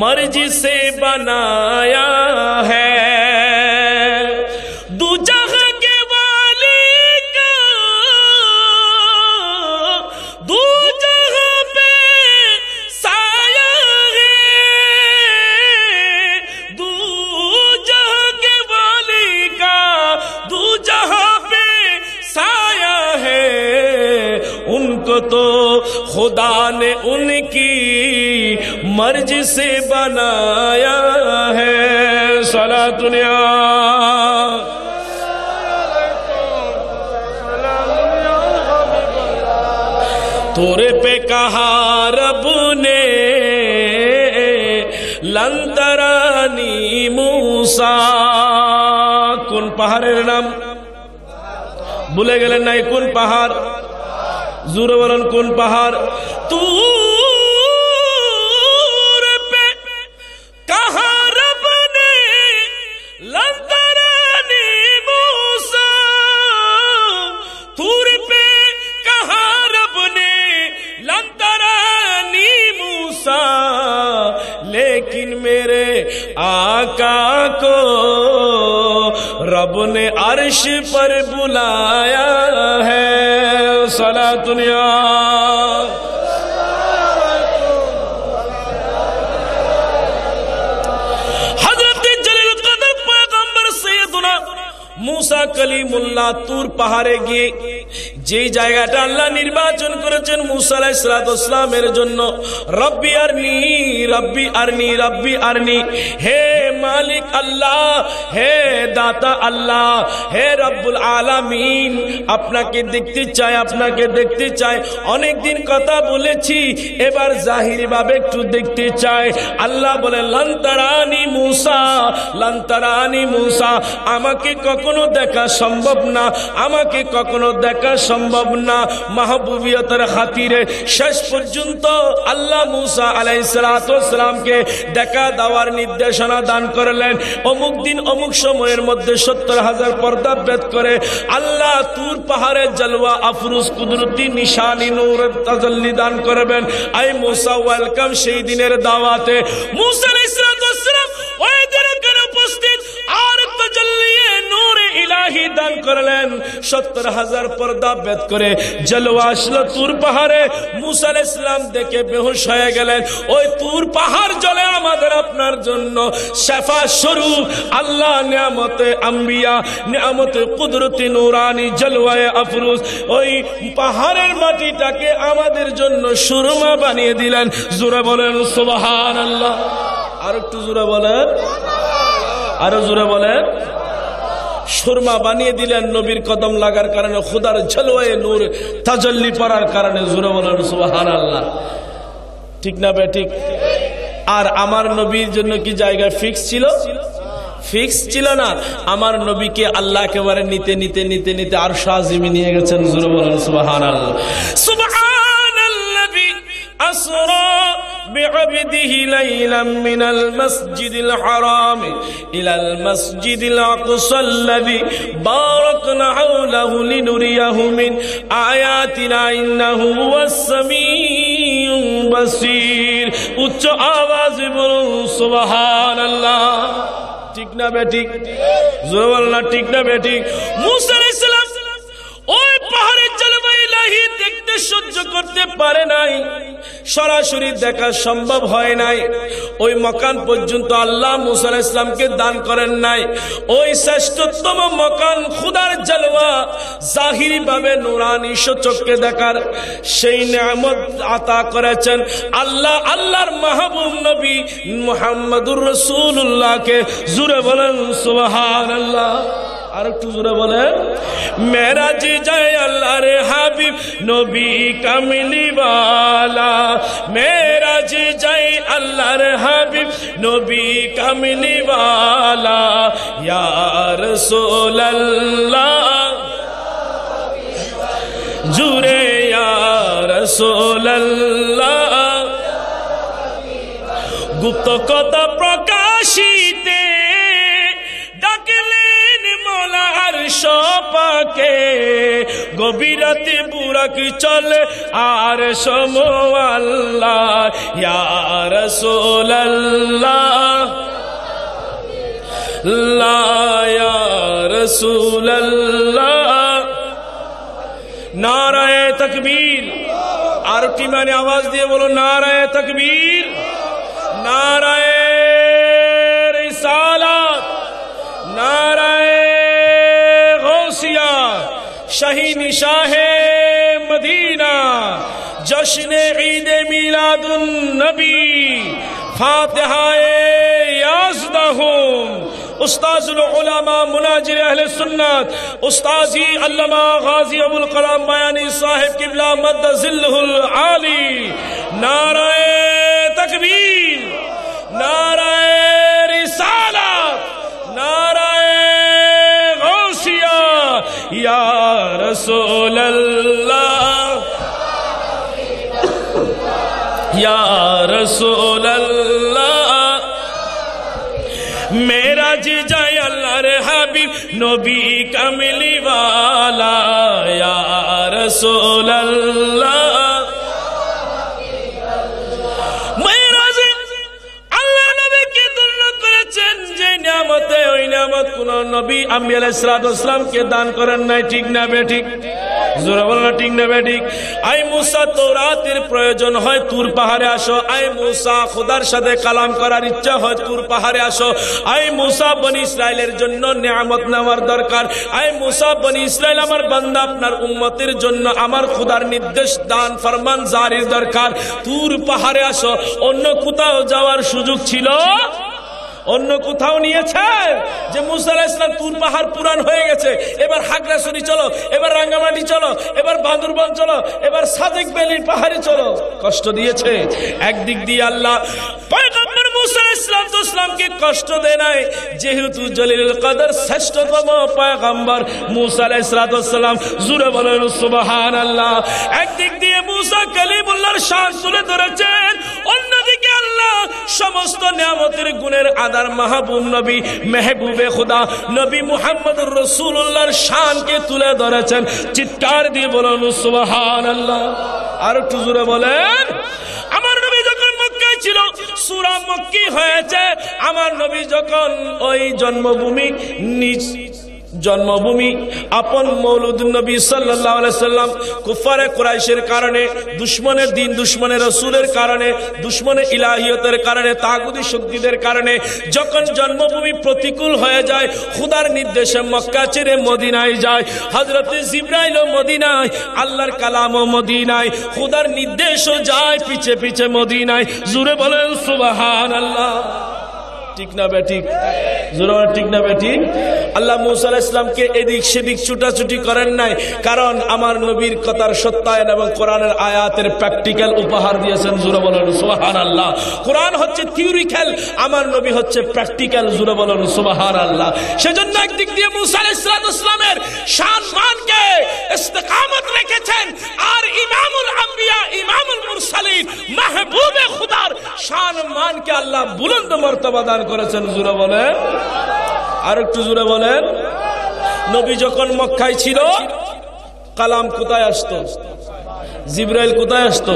मर्जी से बनाया है। दो जहां के वाली का दो जहां पे साया है, उनको तो खुदा ने उनकी मर्जी से बनाया है। सलातुनिया तोरे पे कहा रब ने लंतरानी मूसा, কোন পাহাড়ের নাম ভুলে গেলেন নাই? কোন পাহাড়? জোরে বলেন কোন পাহাড়? তুর পে কাহা রব নে লন্তরানি मूसा, তুর পে কাহা রব নে लंतरानी मूसा, लेकिन मेरे आका को रब ने अर्श पर बुलाया है। सलातुनिया हजरत जलील कदर पैगंबर सैयदुना मूसा कलीमुल्लाह তুর পাহাড়ে গিয়ে যে জায়গাটা আল্লাহ নির্বাচন করেছেন মুসা আলাইহিস সালাতু ওয়াস সালামের জন্য, রব্বি আরনি রব্বি আরনি রব্বি আরনি, হে মালিক আল্লাহ, হে দাতা আল্লাহ, হে রব্বুল আলামিন, আপনাকে দেখতে চাই, আপনাকে দেখতে চাই। অনেকদিন কথা বলেছি, এবার জাহিরি ভাবে একটু দেখতে চাই। আল্লাহ বলে লন্তারানি মুসা, লন্তারানি মুসা, আমাকে কখনো দেখা সম্ভব না, আমাকে কখনো দেখা সম্ভব না। মাহবুবিয়তের খাতিরে শেষ পর্যন্ত আল্লাহ মুসা আলাইহিস সালাতু ওয়াস সালামকে দেখা দেওয়ার নির্দেশনা দান করলেন। অমুক দিন অমুক সময়ের মধ্যে 70,000 পর্দা ভেদ করে আল্লাহ তুর পাহাড়ে জলওয়া আফরোজ কুদরতি নিশানি নূরের তাজাল্লি দান করবেন। আই মুসা ওয়েলকাম সেই দিনের দাওয়াতে। মুসা আলাইহিস সালাতু ওয়াস সালাম ওই দিনের উপস্থিত আর তাজাল্লি নূরে ইলাহি দান করলেন। 70,000 পর্দা ভেদ করে জলওয়া আসলো তুর পাহাড়ে। মুসা আলাইহিস সালাম দেখে বেহুশ হয়ে গেলেন। ওই তুর পাহাড় জ্বলে আমাদের আপনার জন্য শেফা স্বরূপ। আল্লাহ নিয়ামতে আম্বিয়া, নিয়ামতে কুদরতি নূরানি জলওয়ায়ে আফরোজ ওই পাহাড়ের মাটিটাকে আমাদের জন্য সুরমা বানিয়ে দিলেন। জোরে বলেন সুবহানাল্লাহ। আর একটু জোরে বলেন, আরো জোরে বলেন। সুরমা বানিয়ে দিলেন নবীর কদম লাগার কারণে, খুদার ঝলওয়ায়ে নূর তাজাল্লি পড়ার কারণে। জোরে বলেন সুবহানাল্লাহ। ঠিক না বে ঠিক? আর আমার নবীর জন্য কি জায়গা ফিক্স ছিল? ফিক্স ছিল না। আমার নবীকে আল্লাহ একেবারে নিতে নিতে নিতে নিতে আরশ আজিমে নিয়ে গেছেন। জোরে বলেন সুবহানাল্লাহ। সুবহানাল্লাযী আসরা بعبده ليلا من المسجد الحرام إلى المسجد الأقصى الذي باركنا حوله لنريه من آياتنا إنه هو السميع البصير। উচ্চ আওয়াজে বলুন সুবহানাল্লাহ। ঠিক না বেঠিক? জোরে বলুন না ঠিক না বেঠিক? মুসা আলাইহিস সালাম ওই পাহাড়ের জলবায়ু ইলাহি দেখতে সহ্য করতে পারে নাই, সরাসরি দেখা সম্ভব হয় নাই। ওই মকান পর্যন্ত আল্লাহ মুসা আলাইহিস সালামকে দান করেন নাই। ওই শ্রেষ্ঠতম মকান খুদার জলওয়া জাহিরি ভাবে নুরানি চক্ষে দেখার সেই নিয়ামত আতা করেছেন আল্লাহ আল্লাহর মাহবুব নবী মুহাম্মদুর রাসূলুল্লাহকে। জোরে বলেন সুবহানাল্লাহ। আর একটু জোরে বলেন। মেরাজ যায় আল্লাহর হাবিব নবী কামলি ওয়ালা, মেরাজ যায় আল্লাহর হাবিব নবী কামলি ওয়ালা, ইয়া রাসূলুল্লাহ জুরে ইয়া রাসূলুল্লাহ। গুপ্ত কথা প্রকাশিতে ডাকলেন মোলা আরশ পাকে, গভীরাতে বুরাক চলে আর সমো আল্লাহ, ইয়া রাসূলুল্লাহ লা ইয়া রাসূলুল্লাহ। নারায়ে তাকবীর। আর কি মানে আওয়াজ দিয়ে বলো নারায়ে তাকবীর, নারায়ে রিসালাত, নারায়ে গৌসিয়া, শাহীন শাহে মদিনা, জশ্নে ঈদে মিলাদুন নবী, ফাতিহায়ে ইয়াজদাহুম, উস্তাজুল উলামা মুনাজির আহলে সুন্নাত উস্তাজি আল্লামা গাজী আবুল কালাম বায়ানী সাহেব কিবলা মাদ্দা জিল্লুহুল আলী। নারায়ে তাকবীর, নারায়ে রিসালাত, নারায়ে গৌসিয়া, ইয়া রাসূলুল্লাহ ইয়া রাসূলুল্লাহ। মেরাজ যায় আল্লাহর হাবিব নবী কামলি ওয়ালা, ইয়া রাসূলুল্লাহ। মেরাজে আল্লাহ নবীকে ধন্য করেছেন যে নিয়ামতে, ওই নিয়ামত কোন নবী আম্বিয়া আলাইহিস সালাতু ওয়াস সালামকে দান করেন নাই। ঠিক না বেঠিক? জোরে বলো না ঠিক না বেঠিক? আই মুসা তওরাতের প্রয়োজন হয় তুর পাহাড়ে আসো। আই মুসা খোদার সাথে কালাম করার ইচ্ছা হয় তুর পাহাড়ে আসো। আই মুসা বনি ইসরাইলের জন্য নিয়ামত নেওয়ার দরকার। আই মুসা বনি ইসরাইল আমার বান্দা আপনার উম্মতের জন্য আমার খোদার নির্দেশ দান ফরমান জারির দরকার। তুর পাহাড়ে আসো। অন্য কোথাও যাওয়ার সুযোগ ছিল? অন্য কোথাও নিয়েছেন যে মুসা আলাইহিস সালাম তুর পাহাড় পুরান হয়ে গেছে, এবার হাগরাছড়ি চলো, এবার রাঙ্গামাটি চলো, এবার বান্দরবান চলো, এবার সাদেক ভ্যালির পাহাড়ে চলো? কষ্ট দিয়েছে। একদিক দিয়ে আল্লাহ পয়গম্বর মুসা আলাইহিস সালামকে কষ্ট দেয় নাই, যেহেতু জলিলুল কদর শ্রেষ্ঠতম পয়গম্বর মুসা আলাইহিস সালাম। জোরে বলেন সুবহানাল্লাহ। একদিক দিয়ে মুসা কালিমুল্লাহর শান তুলে ধরেছেন, অন্যদিকে আল্লাহ সমস্ত নিয়ামতের গুণের আদার মাহবুব নবী মেহবুবে খুদা নবী মুহাম্মদুর রাসূলুল্লাহর শানকে তুলে ধরেছেন। চিৎকার দিয়ে বলুন সুবহানাল্লাহ। আর একটু জোরে বলেন। আমার নবী যখন মক্কায় ছিল, সূরা মক্কি হয়েছে। আমার নবী যখন ওই জন্মভূমি আপন মৌলুদুন নবী সাল্লাল্লাহু আলাইহি সাল্লাম কুফারে কুরাইশের কারণে, দুশমনের দিন, দুশমনের রাসূলের কারণে, দুশমনের ইলাহিয়তের কারণে, তাগুতি শক্তিদের কারণে যখন জন্মভূমি প্রতিকূল হয়ে যায়, খোদার নির্দেশে মক্কা ছেড়ে মদিনায় যায়। হযরতে জিবরাইলও মদিনায়, আল্লাহর কালামও মদিনায়, খোদার নির্দেশও যায় পিছে পিছে মদিনায়। জোরে বলেন সুবহানাল্লাহ। ঠিক না বেঠিক? জোরে বলেন ঠিক না বেঠিক? আল্লাহ মূসা আলাইহিস সালামকে এদিক সেদিক ছুটাছুটি করেন নাই, কারণ আমার নবীর কথার সত্যায়ন এবং কোরআনের আয়াতের প্র্যাকটিক্যাল উপহার দিয়েছেন। জোরে বলেন সুবহানাল্লাহ। কোরআন হচ্ছে থিওরিক্যাল, আমার নবী হচ্ছে প্র্যাকটিক্যাল। জোরে বলেন সুবহানাল্লাহ। সেজন্য একদিক দিয়ে মূসা আলাইহিস সালামের শান মানকে ইস্তেকামত রেখেছেন, আর ইমামুল আম্বিয়া ইমামুল মুরসালিন মাহবুবে খুদার শান মানকে আল্লাহ বুলন্দ মর্তবা দান করেছেন। জোরে বলেন, আর একটু জোরে বলেন। নবী যখন মক্কায় ছিল, কালাম কোথায় আসতো? জিবরাইল কোথায় আসতো?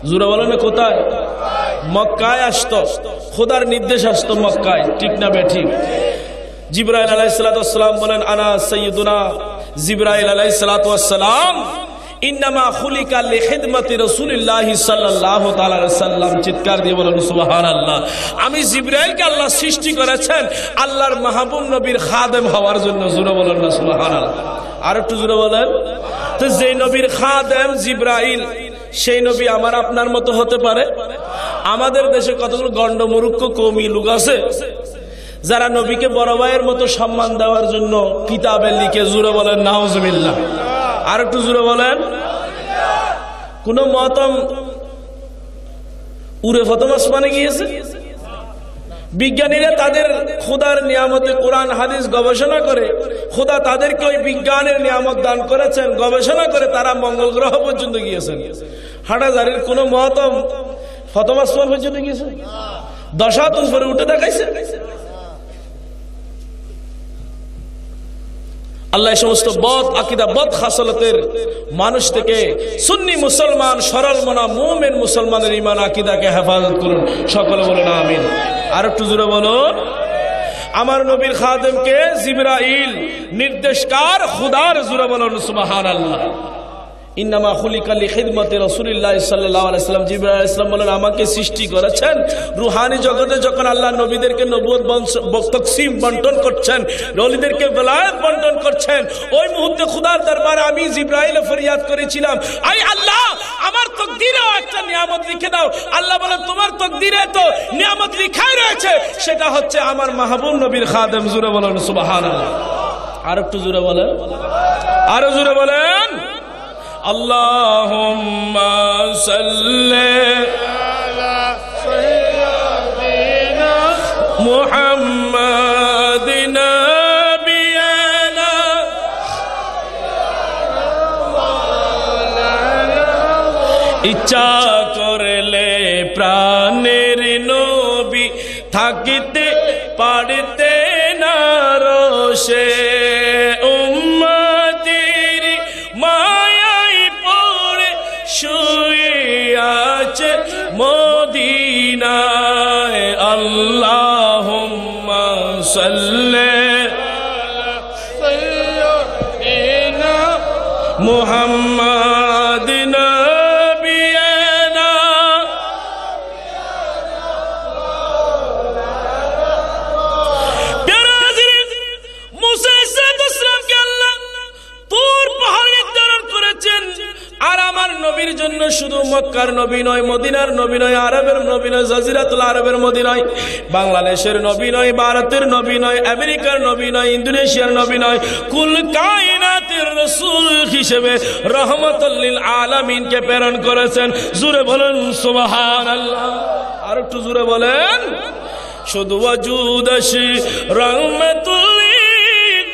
জোরে বলেন কোথায়? মক্কায় আসতো। খোদার নির্দেশ আসতো মক্কায়, ঠিক না বেঠিক? জিবরাইল আলাইহিস সালাম বলেন, আনা সাইয়্যিদুনা জিবরাইল আলাইহিস সালাম ইন্নামা খুলিকা লিখিদমাতি রাসূলিল্লাহি সাল্লাল্লাহু তাআলা আলাইহি সাল্লাম। চিৎকার দিয়ে বলেন সুবহানাল্লাহ। আমি জিবরাইলকে আল্লাহ সৃষ্টি করেছেন আল্লাহর মাহবুব নবীর খাদেম হওয়ার জন্য। জোরে বলেন না সুবহানাল্লাহ। আর একটু জোরে বলেন। তো যে নবীর খাদেম জিবরাইল, সেই নবী আমার আপনার মতো হতে পারে? আমাদের দেশে কতগুলো গন্ডমূর্খ কওমি লোক আছে যারা নবীকে বড় ভাইয়ের মতো সম্মান দেওয়ার জন্য কিতাবে লিখে। জোরে বলেন নাউজুবিল্লাহ। আর একটু জোরে বলেন। কোন মতম উড়ে প্রথম আসমানে গিয়েছে? বিজ্ঞানীরা তাদের খোদার নিয়ামতে কোরআন হাদিস গবেষণা করে, খোদা তাদেরকে ওই বিজ্ঞানের নিয়ামত দান করেছেন, গবেষণা করে তারা মঙ্গল গ্রহ পর্যন্ত গিয়েছেন। হাটাজারির কোন মহতম প্রথম আসমান পর্যন্ত গিয়েছে? 10 হাত উপরে উঠে দেখাইছে? আল্লাহ সমস্ত বদ আকীদা বদ খাসলতের মানুষ থেকে সুন্নি মুসলমান সরল মনা মুমিন মুসলমানের ঈমান আকীদাকে হেফাজত করুন। সকলে বলুন আমিন। আর একটু জোরে বলুন। আমার নবীর খাদেমকে জিবরাইল নির্দেশকার খুদার। জোরে বলুন সুবহানাল্লাহ। ইন্নামা খুলিকা লিখিদমাতি রাসূলিল্লাহি সাল্লাল্লাহু আলাইহি ওয়াসাল্লাম। জিবরাইল আলাইহিস সালাম বলেন, আমাকে সৃষ্টি করেছেন রুহানি জগতে যখন আল্লাহ নবীদেরকে নবুয়ত তকসিম বন্টন করছেন, ওলিদেরকে বেলায়েত বন্টন করছেন, ওই মুহূর্তে খোদার দরবারে আমি জিবরাইল ফরিয়াদ করেছিলাম, আই আল্লাহ আমার তকদিরেও একটা নিয়ামত লিখে দাও। আল্লাহ বলেন, তোমার তকদিরে তো নিয়ামত লিখাই রয়েছে, সেটা হচ্ছে আমার মাহবুব নবীর খাদেম। জোরে বলেন সুবহানাল্লাহ। আর একটু জোরে বলেন, আরো জোরে বলেন। আল্লাহুম্মা সাল্লি আলা সাইয়্যিদিনা মুহাম্মাদিন নাবিয়ানা ইচ্ছা করলে প্রাণের নবী থাকিতে পারতে না রোষে, উম্মতের মায়ায় পড়ে শুয়ে আছে মদিনায়। আল্লাহুম্মা সাল্লি আলা সাইয়্যিদিনা মুহাম্মাদিন নাবিয়ানা। মুসা আলাইহিস সালামকে আল্লাহ তুর পাহাড় নির্ধারণ করেছেন, আর আমার নবীর জন্য শুধু মক্কার নবী নয়, মদিনার নবী নয়, আরবের নবী নয়, জাজিরাতুল আরবের নবী নয়, বাংলাদেশের নবী নয়, ভারতের নবী নয়, আমেরিকার নবী নয়, ইন্দোনেশিয়ার নবী নয়, কুল কায়নাতের রাসূল হিসেবে রহমাতুল লিল আলামিনকে প্রেরণ করেছেন। জোরে বলেন সুবহানাল্লাহ। আর একটু জোরে বলেন। শুধু ওয়াজুদ আশি রহমাতুল লিল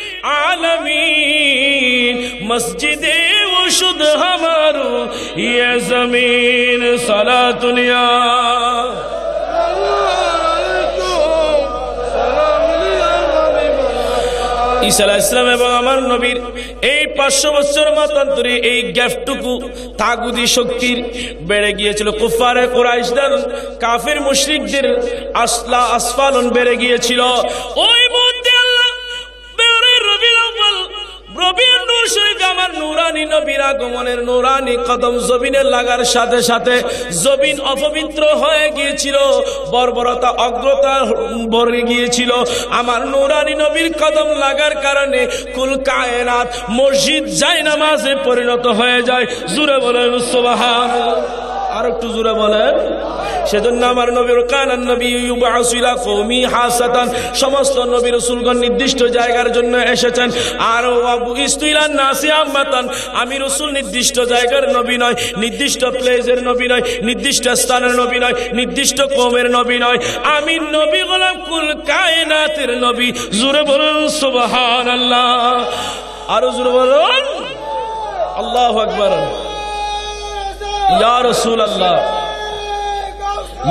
আলামিন মসজিদে শুদ্ধ हमारो ये जमीन सलातुनिया। ঈসা আলাইহিস সালাম এবং আমার নবীর এই 500 বছর মতান্তরে এই গ্যাপটুকু তাগুদি শক্তির বেড়ে গিয়েছিল। কুফারে কুরাইশদের, কাফির মুশরিকদের আসফালন বেড়ে গিয়েছিল। ওই মুহূর্তে আল্লাহ রবিউল নূর শরীফে আমার নূরানি নবীর আগমনের নূরানি কদম জমিনে লাগার সাথে সাথে জমিন অপবিত্র হয়ে গিয়েছিল, বর্বরতা অগ্রতা ভরে গিয়েছিল। আমার নূরানি নবীর কদম লাগার কারণে কুল কায়নাত মসজিদ জায়নামাজে পরিণত হয়ে যায়। জোরে বলেন সুবহানাল্লাহ। আর একটু জোরে বলেন। সেজন্য আমার নবীর কানান নবী ইউবাসু ইলা কওমি হাসাতান, সমস্ত নবী রাসূলগণ নির্দিষ্ট জায়গার জন্য এসেছেন। আর আবু ইস্তুইলান নাসি আম্মাতান, আমি রাসূল নির্দিষ্ট জায়গার নবী নয়, নির্দিষ্ট প্লেসের নবী নয়, নির্দিষ্ট স্থানের নবী নয়, নির্দিষ্ট কওমের নবী নয়। আমি নবী গোলাম কুল কায়নাতের নবী। জোরে বলুন সুবহানাল্লাহ। আরো জোরে বলুন আল্লাহু আকবার। ইয়া রাসূলুল্লাহ,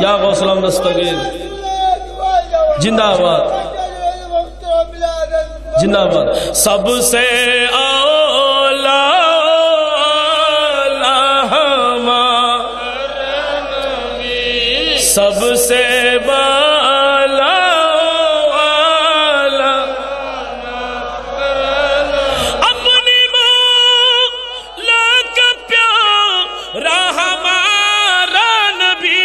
या गौसलम दस्तगीर जिंदाबाद जिंदाबाद। सबसे औला सबसे बाला अपनी मौला का प्यारा हमारा नबी,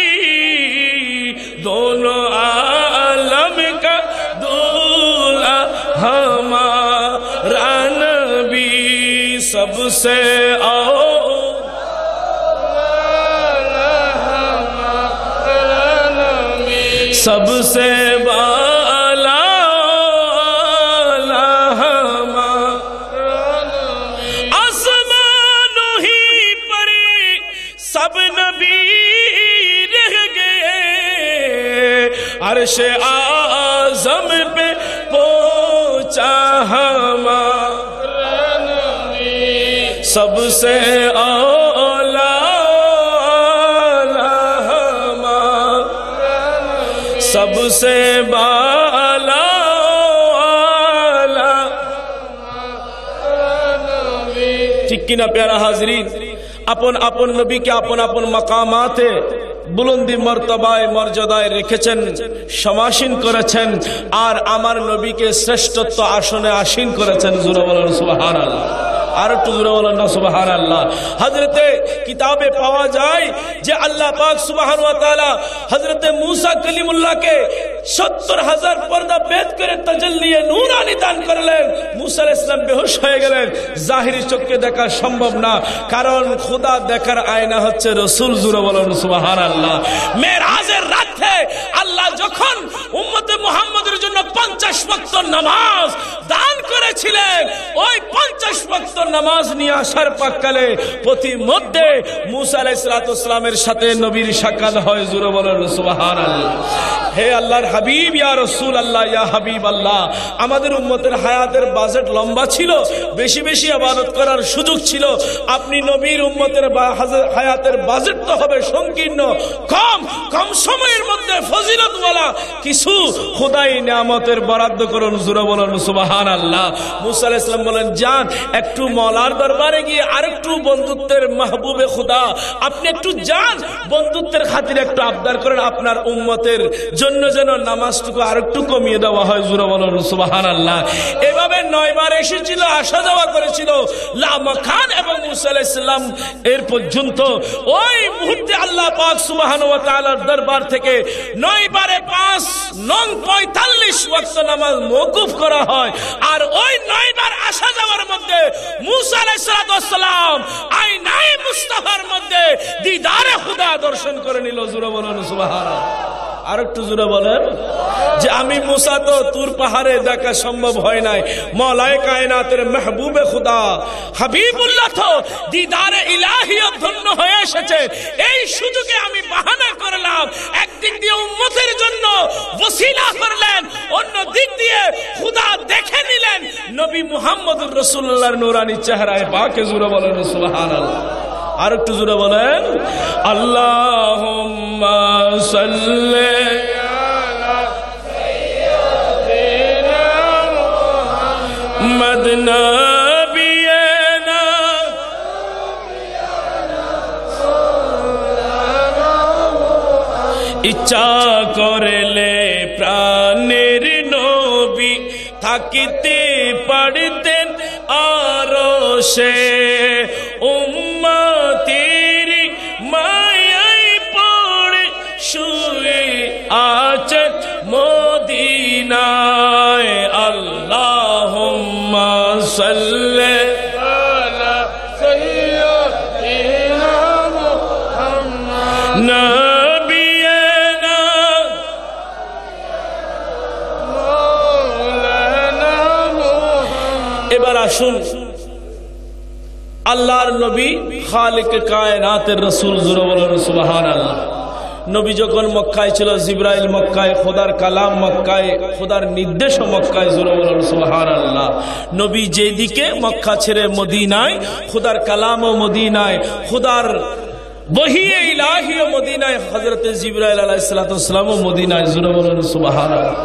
दोनों आलम का दूल्हा हमारा नबी। सबसे सबसे बाला आसमानों ही पर सब नबी रह गए, अर्श आज़म पे पहुंचा हमारा नबी। सबसे सबसे बाला ठीक कि ना प्यारा हाजरीन। अपन अपन नबी के अपन अपन मकामाते बुलंदी मर्तबाय मर्यादाय রেখেছেন, সমাসীন করেছেন, আর আমার নবীকে শ্রেষ্ঠত্ব আসনে আসীন করেছেন। জোরে বলেন সুবহানাল্লাহ। আর একটু জোরে বলেন না সুবহানাল্লাহ। হযরতে কিতাবে পাওয়া যায় যে আল্লাহ পাক সুবহানাহু ওয়া তাআলা হযরতে মুসা কলিমুল্লাহকে ৭০,০০০ পর্দা ভেদ করে তাজাল্লি নূরানি দান করলেন। মুসা আলাইহিস সালাম বেহুশ হয়ে গেলেন। জাহিরি চোখে দেখা সম্ভব না, কারণ খোদা দেখার আয়না হচ্ছে রাসূল। জোরে বলেন সুবহানাল্লাহ। মেরাজের রাতে আল্লাহ যখন উম্মতে মুহাম্মদের জন্য ৫০ ওয়াক্ত নামাজ দান করেছিলেন, ওই ৫০ ওয়াক্ত নামাজ নিয়ে আসার পাককালে প্রতিমধ্যে মুসা আলাইহিস সালামের সাথে নবীর সাক্ষাৎ হয়। জোরে বলেন সুবহানাল্লাহ। হে আল্লাহর হাবিব, ইয়া রাসূল আল্লাহ, ইয়া হাবিব আল্লাহ, আমাদের উম্মতের হায়াতের বাজেট লম্বা ছিল, বেশি বেশি ইবাদত করার সুযোগ ছিল। আপনি নবীর উম্মতের হায়াতের বাজেট তো হবে সংকীর্ণ, কম কম সময়ের মধ্যে ফজিলতওয়ালা কিছু খোদাই নিয়ামতের বরাদ্দ করুন। জোরে বলেন সুবহানাল্লাহ। মুসা আলাইহিস সালাম বলেন, যান একটু মওলার দরবারে গিয়ে আরেকটু বন্ধুত্বের মাহবুবে খুদা আপনি একটু যান, বন্ধুত্বের খাতিরে একটু আবদার করেন আপনার উম্মতের জন্য যেন নামাজটুকু আরেকটু কমিয়ে দেওয়া হয়। জোরে বলেন সুবহানাল্লাহ। এভাবে ৯ বার এসেছিল, আসা যাওয়া করেছিল লামাখান এবং মুসা আলাইহিস সালাম এর পর্যন্ত। ওই মুহূর্তে আল্লাহ পাক সুবহানাহু ওয়া তাআলার দরবার থেকে ৯ বারে ৫ নং ৪৫ ওয়াক্ত নামাজ মওকুফ করা হয়। আর ওই ৯ বার আসা যাওয়ার মধ্যে মুসা আলাইহিস সালাম আয়নায়ে মুস্তাফার মধ্যে দিদারে খুদা দর্শন করে নিল। জোরে বলেন সুবহানাল্লাহ। আর একটু জোরে বলেন যে আমি মুসা তো তুর পাহাড়ে দেখা সম্ভব হয় নাই, মওলায়ে কায়নাতের মাহবুবে খুদা হাবিবুল্লাহ তো দিদারে ইলাহিয়ত ধন্য হয়ে এসেছে। এই সুযোগে আমি বাহানা করলাম, একদিক দিয়ে উম্মতের জন্য ওসিলা করলেন, অন্য দিক দিয়ে খুদা দেখে নিলেন নবী মুহাম্মদুর রাসূলুল্লাহর নূরানি চেহারায় পাকে। জোরে বলেন সুবহানাল্লাহ। আর একটু জোরে বলেন আল্লাহুম্মা সাল্লি আলা সাইয়্যিদিনা মুহাম্মদ নবিয়িনা ইচ্ছা করলে প্রাণের নবী থাকিতে পারতেন আরশে, উম্মতের মায়ায় পড়ে শুয়ে আছেন মদিনায়। আল্লাহুম্মা সাল্লি আলা সাইয়্যিদিনা মুহাম্মদ এবার আসুন আল্লাহর নবী খালিক কায়নাতের রাসূল, জোরে বলুন সুবহানাল্লাহ। নবী যখন মক্কায় ছিল, জিবরাইল মক্কায়, খোদার কালাম মক্কায়, খোদার নির্দেশ মক্কায়, জোরে বলুন সুবহানাল্লাহ। নবী যেদিকে মক্কা ছেড়ে মদিনায়, খোদার কালামও মদিনায়, খোদার ওহী ইলাহি মদিনায়, হযরত জিবরাইল আলাইহিস সালাতু ওয়াস সালামও মদিনায়, জোরে বলুন সুবহানাল্লাহ।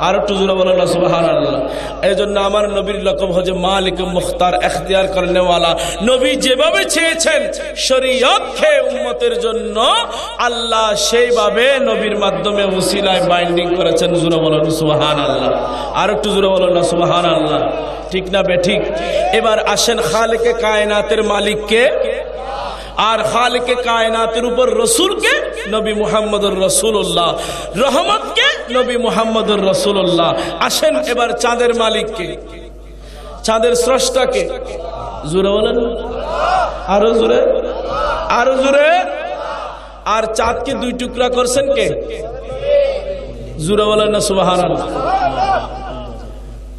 আর একটু জোরে বলুন না সুবহানাল্লাহ। এই জন্য আমার নবীর লকব হচ্ছে মালিক মুখতার, এখতিয়ার করনে ওয়ালা। নবী যেভাবে চেয়েছেন শরীয়তকে উম্মতের জন্য, আল্লাহ সেইভাবে নবীর মাধ্যমে ওসিলায় বাইন্ডিং করেছেন, জোরে বলুন সুবহানাল্লাহ। আর একটু জোরে বলুন না সুবহানাল্লাহ। ঠিক না বেঠিক? এবার আসেন খালিকে কায়নাতের মালিককে, আর খালিকে কায়নাতের উপর রসুলকে নবী মুহাম্মদুর রাসূলুল্লাহ, রহমতকে নবী মুহাম্মদুর রাসূলুল্লাহ। আসেন এবার চাঁদের মালিককে, চাঁদের স্রষ্টাকে, জোরে বলেন, আরো জোরে, আরো জোরে। আর চাঁদকে দুই টুকরা করছেন কে? জোরে বলেন না সুবহানাল্লাহ।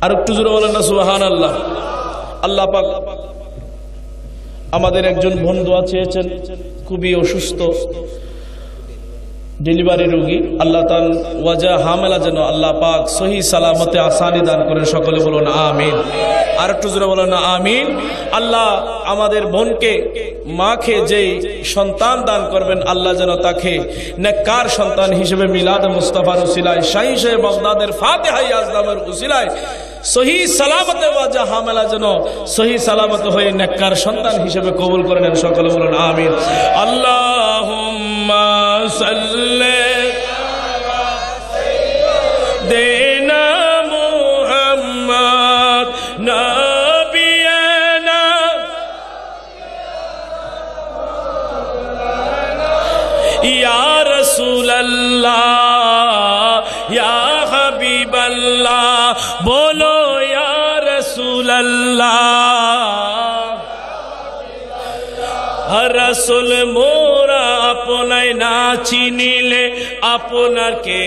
আর একটু জোরে বলেন না সুবহানাল্লাহ। আল্লাহ পাক আমাদের একজন বোন দোয়া চেয়েছেন, খুবই অসুস্থ, ডেলিভারি রোগী। আল্লাহ তাআলা ওয়াজা হামেলা যেন আল্লাহ পাক সহি সালামতে আসানি দান করেন, সকলে বলুন আমিন। আর একটু জোরে বলুন না আমিন। আল্লাহ আমাদের বোনকে, মাকে যেই সন্তান দান করবেন, আল্লাহ যেন তাকে নেককার সন্তান হিসেবে মিলাদ মুস্তাফার উসিলায়, শাহী সাহেব বাগদাদের ফাতিহা আজলামের উসিলায় সহি সালামতে ওয়াজা হামেলা যেন সহি সালামত হয়ে নেককার সন্তান হিসেবে কবুল করে নেন, সকলে বলুন আমিন। আল্লাহুম্মা সাল্লি আলা সাইয়্যিদিনা মুহাম্মদ নাবিয়ানা ইয়া রাসূলুল্লাহ ইয়া হাবিবাল্লাহ, বলো ইয়া রাসূলুল্লাহ। রাসূল মোরা আপনায় না চিনিলে আপনার কে